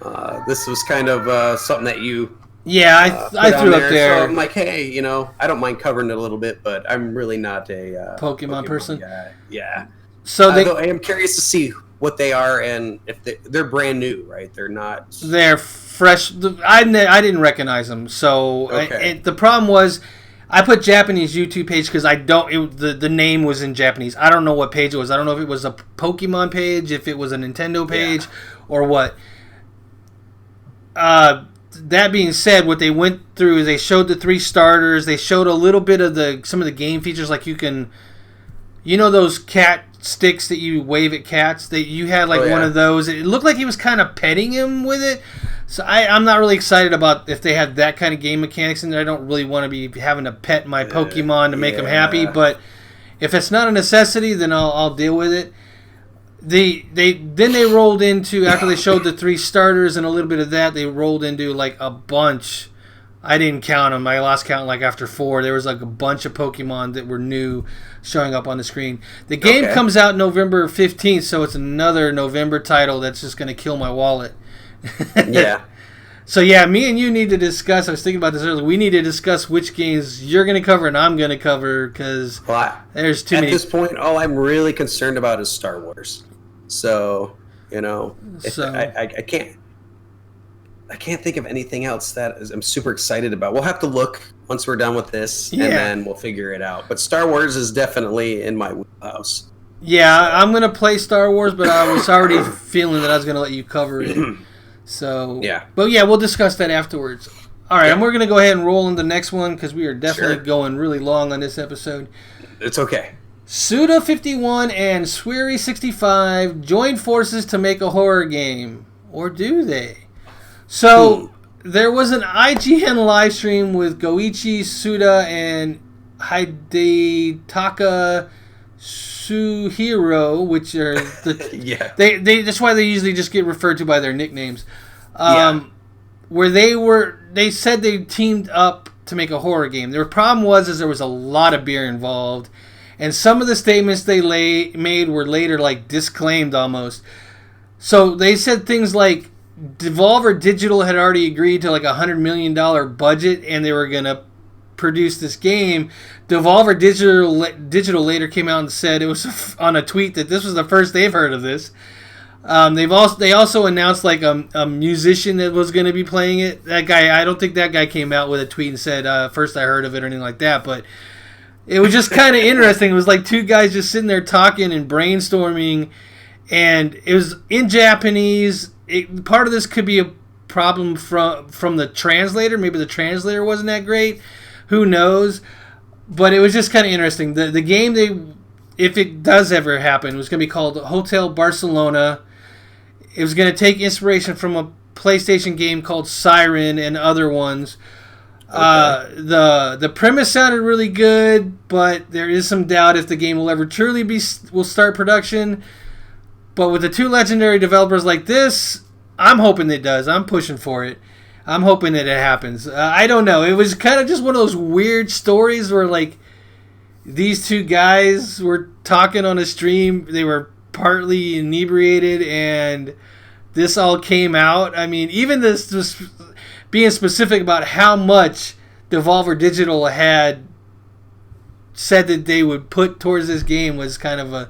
this was kind of something that you. Yeah, I threw up there. So I'm like, hey, I don't mind covering it a little bit, but I'm really not a Pokemon person. Guy. Yeah. So I am curious to see what they are, and if they're brand new, right? They're not. They're fresh. I didn't recognize them. So the problem was, I put Japanese YouTube page because the name was in Japanese. I don't know what page it was. I don't know if it was a Pokemon page, if it was a Nintendo page, or what. That being said, what they went through is they showed the three starters. They showed a little bit of some of the game features, like you can, those cat sticks that you wave at cats. You had one of those. It looked like he was kind of petting him with it. So I'm not really excited about if they have that kind of game mechanics in there. I don't really want to be having to pet my Pokemon to make them happy. But if it's not a necessity, then I'll deal with it. They rolled into, after they showed the three starters and a little bit of that, they rolled into like a bunch. I didn't count them. I lost count after 4. There was a bunch of Pokemon that were new showing up on the screen. The game comes out November 15th, so it's another November title that's just going to kill my wallet. Yeah. So yeah, me and you need to discuss. I was thinking about this earlier. We need to discuss which games you're going to cover and I'm going to cover, because there's too many. At this point, all I'm really concerned about is Star Wars. So I can't think of anything else that I'm super excited about. We'll have to look once we're done with this, and then we'll figure it out. But Star Wars is definitely in my wheelhouse. Yeah, I'm going to play Star Wars, but I was already feeling that I was going to let you cover it. So, but we'll discuss that afterwards. All right, and we're going to go ahead and roll into the next one, because we are definitely going really long on this episode. It's okay. Suda51 and Sweary65 join forces to make a horror game. Or do they? So, there was an IGN live stream with Goichi Suda and Hidetaka Suhiro, which are that's why they usually just get referred to by their nicknames. Where they said they teamed up to make a horror game. Their problem was there was a lot of beer involved, and some of the statements they made were later disclaimed almost. So they said things like Devolver Digital had already agreed to $100 million budget, and they were gonna produce this game. Devolver Digital later came out and said, it was on a tweet, that this was the first they've heard of this. They also announced like a musician that was going to be playing it. That guy, I don't think that guy came out with a tweet and said first I heard of it or anything like that. But it was just kind of interesting. It was like two guys just sitting there talking and brainstorming, and it was in Japanese. Part of this could be a problem from the translator. Maybe the translator wasn't that great. Who knows? But it was just kind of interesting. The game, if it does ever happen, was going to be called Hotel Barcelona. It was going to take inspiration from a PlayStation game called Siren and other ones. Okay. The premise sounded really good, but there is some doubt if the game will ever truly will start production. But with the two legendary developers like this, I'm hoping it does. I'm pushing for it. I'm hoping that it happens. I don't know. It was kind of just one of those weird stories where, like, these two guys were talking on a stream. They were partly inebriated, and this all came out. I mean, even this just being specific about how much Devolver Digital had said that they would put towards this game was kind of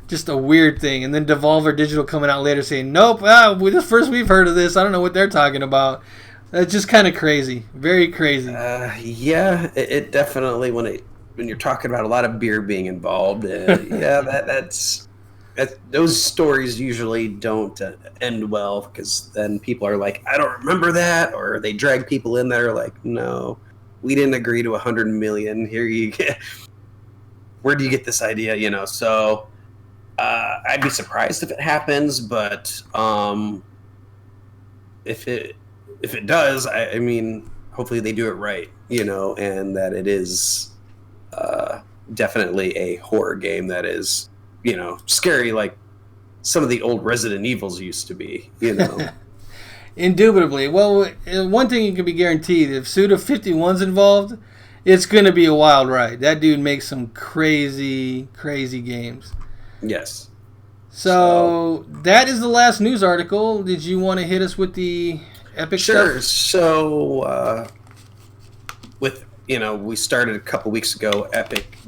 just a weird thing. And then Devolver Digital coming out later saying, nope, the first we've heard of this. I don't know what they're talking about. It's just kind of crazy. Very crazy. Yeah, it definitely, when you're talking about a lot of beer being involved, that's those stories usually don't end well, because then people are like, I don't remember that, or they drag people in there like, no, we didn't agree to 100 million. Here you get. Where do you get this idea? So I'd be surprised if it happens, but if it does, I mean, hopefully they do it right, and that it is definitely a horror game that is, scary like some of the old Resident Evils used to be, Indubitably. Well, one thing you can be guaranteed, if Suda51's involved, it's going to be a wild ride. That dude makes some crazy, crazy games. Yes. So that is the last news article. Did you want to hit us with the Epic stuff? Sure. So, we started a couple weeks ago, Epic,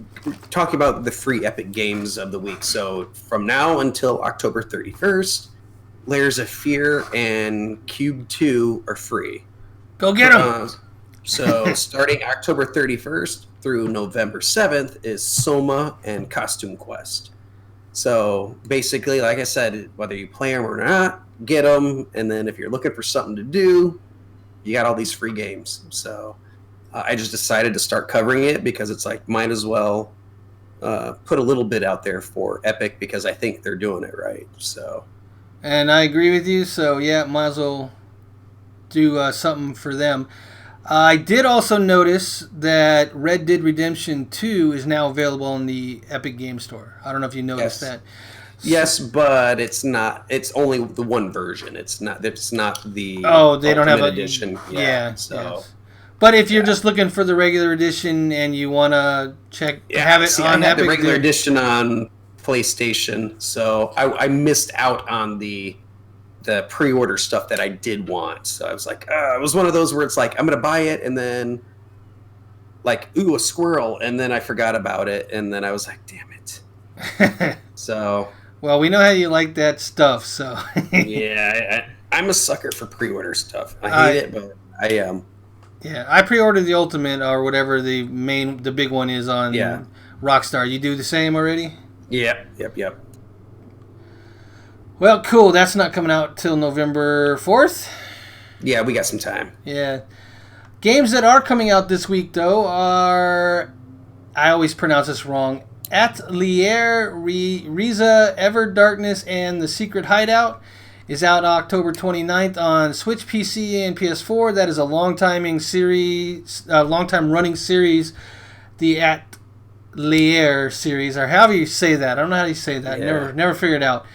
talking about the free Epic games of the week. So from now until October 31st, Layers of Fear and Cube 2 are free. Go get them! So starting October 31st through November 7th is Soma and Costume Quest. So basically, like I said, whether you play them or not, get them. And then if you're looking for something to do, you got all these free games. So I just decided to start covering it because it's like, might as well put a little bit out there for Epic, because I think they're doing it right. So, and I agree with you. So yeah, might as well do something for them. I did also notice that Red Dead Redemption 2 is now available in the Epic Game Store. I don't know if you noticed that. Yes, but it's not. It's only the one version. It's not the. They don't have edition. Yeah. So. Yes. But if you're just looking for the regular edition and you want to have it on Epic, the regular edition on PlayStation, so I missed out on the pre-order stuff that I did want. So I was like, it was one of those where it's like, I'm gonna buy it, and then like, ooh, a squirrel, and then I forgot about it, and then I was like, damn it. So. Well, we know how you like that stuff, so. Yeah, I'm a sucker for pre-order stuff. I hate it, but I am. Yeah, I pre-ordered the Ultimate or whatever the big one is on Rockstar. You do the same already? Yep. Well, cool. That's not coming out till November 4th. Yeah, we got some time. Yeah. Games that are coming out this week, though, are... I always pronounce this wrong. Atelier Ryza, Ever Darkness, and The Secret Hideout is out October 29th on Switch, PC, and PS4. That is a long-time running series, the Atelier series, or however you say that. I don't know how you say that. Yeah. Never figured it out.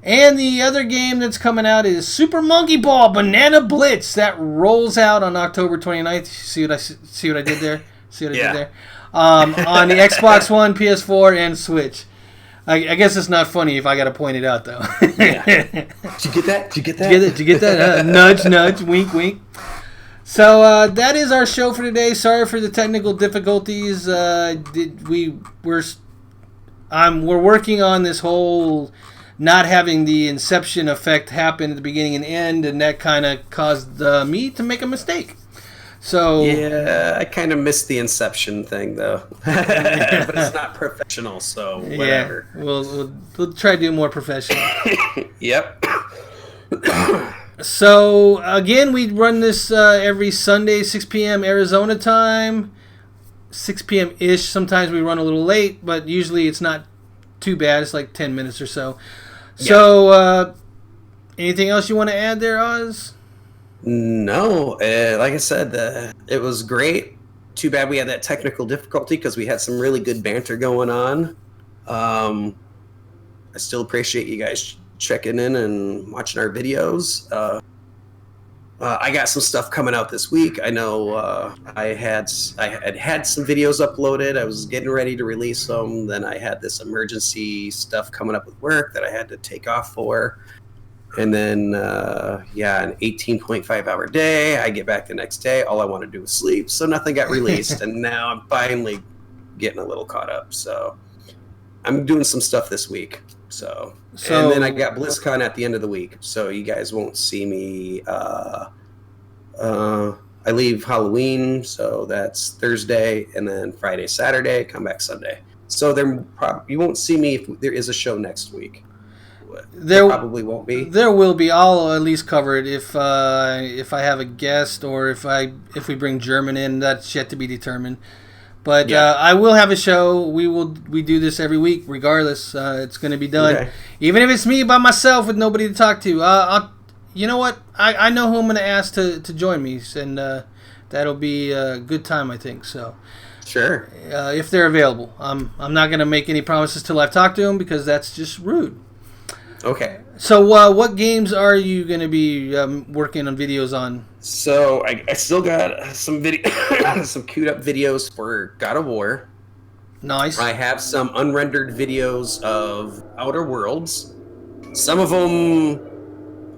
And the other game that's coming out is Super Monkey Ball Banana Blitz. That rolls out on October 29th. See what I did there? See what I did there? On the Xbox One, PS4, and Switch. I guess it's not funny if I got to point it out, though. Yeah. Did you get that? Did you get that? Nudge, nudge, wink, wink. So that is our show for today. Sorry for the technical difficulties. We're working on this whole not having the Inception effect happen at the beginning and end, and that kind of caused me to make a mistake. So yeah, I kind of missed the Inception thing though, but it's not professional, so whatever. Yeah, we'll try to do more professional. Yep. So again, we run this every Sunday, 6 p.m. Arizona time, 6 p.m. ish. Sometimes we run a little late, but usually it's not too bad. It's like 10 minutes or so. Yeah. So anything else you want to add there, Oz? No, like I said, it was great. Too bad we had that technical difficulty because we had some really good banter going on. I still appreciate you guys checking in and watching our videos. I got some stuff coming out this week. I know I had some videos uploaded. I was getting ready to release them. Then I had this emergency stuff coming up with work that I had to take off for. And then, an 18.5-hour day. I get back the next day. All I want to do is sleep. So nothing got released. And now I'm finally getting a little caught up. So I'm doing some stuff this week. So and then I got BlizzCon at the end of the week. So you guys won't see me. I leave Halloween. So that's Thursday. And then Friday, Saturday. Come back Sunday. So you won't see me if there is a show next week. There probably won't be. There will be. I'll at least cover it if I have a guest or if we bring German in. That's yet to be determined. But yeah. I will have a show. We do this every week, regardless. It's going to be done, okay. Even if it's me by myself with nobody to talk to. You know what? I know who I'm going to ask to join me, and that'll be a good time, I think. So. Sure. If they're available, I'm not going to make any promises till I've talked to them because that's just rude. Okay. So what games are you going to be working on videos on? So I still got some some queued up videos for God of War. Nice. I have some unrendered videos of Outer Worlds. Some of them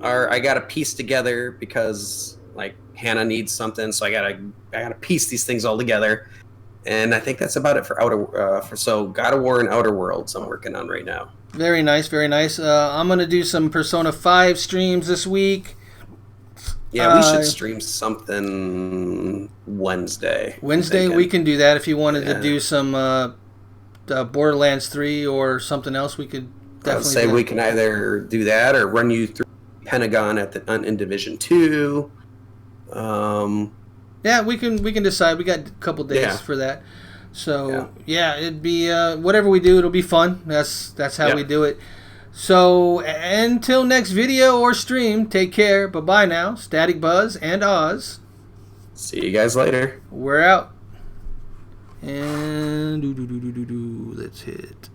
I got to piece together because like Hannah needs something, so I gotta piece these things all together. And I think that's about it for God of War and Outer Worlds I'm working on right now. Very nice, very nice. I'm going to do some Persona 5 streams this week. Yeah, we should stream something Wednesday. Wednesday, we can do that. If you wanted to do some Borderlands 3 or something else, we could definitely I would say we can either do that or run you through Pentagon in Division 2. Yeah, we can decide. We got a couple days for that. So it'd be whatever we do, it'll be fun. That's how we do it. So until next video or stream, take care. Bye now. Static Buzz and Oz. See you guys later. We're out. And let's hit.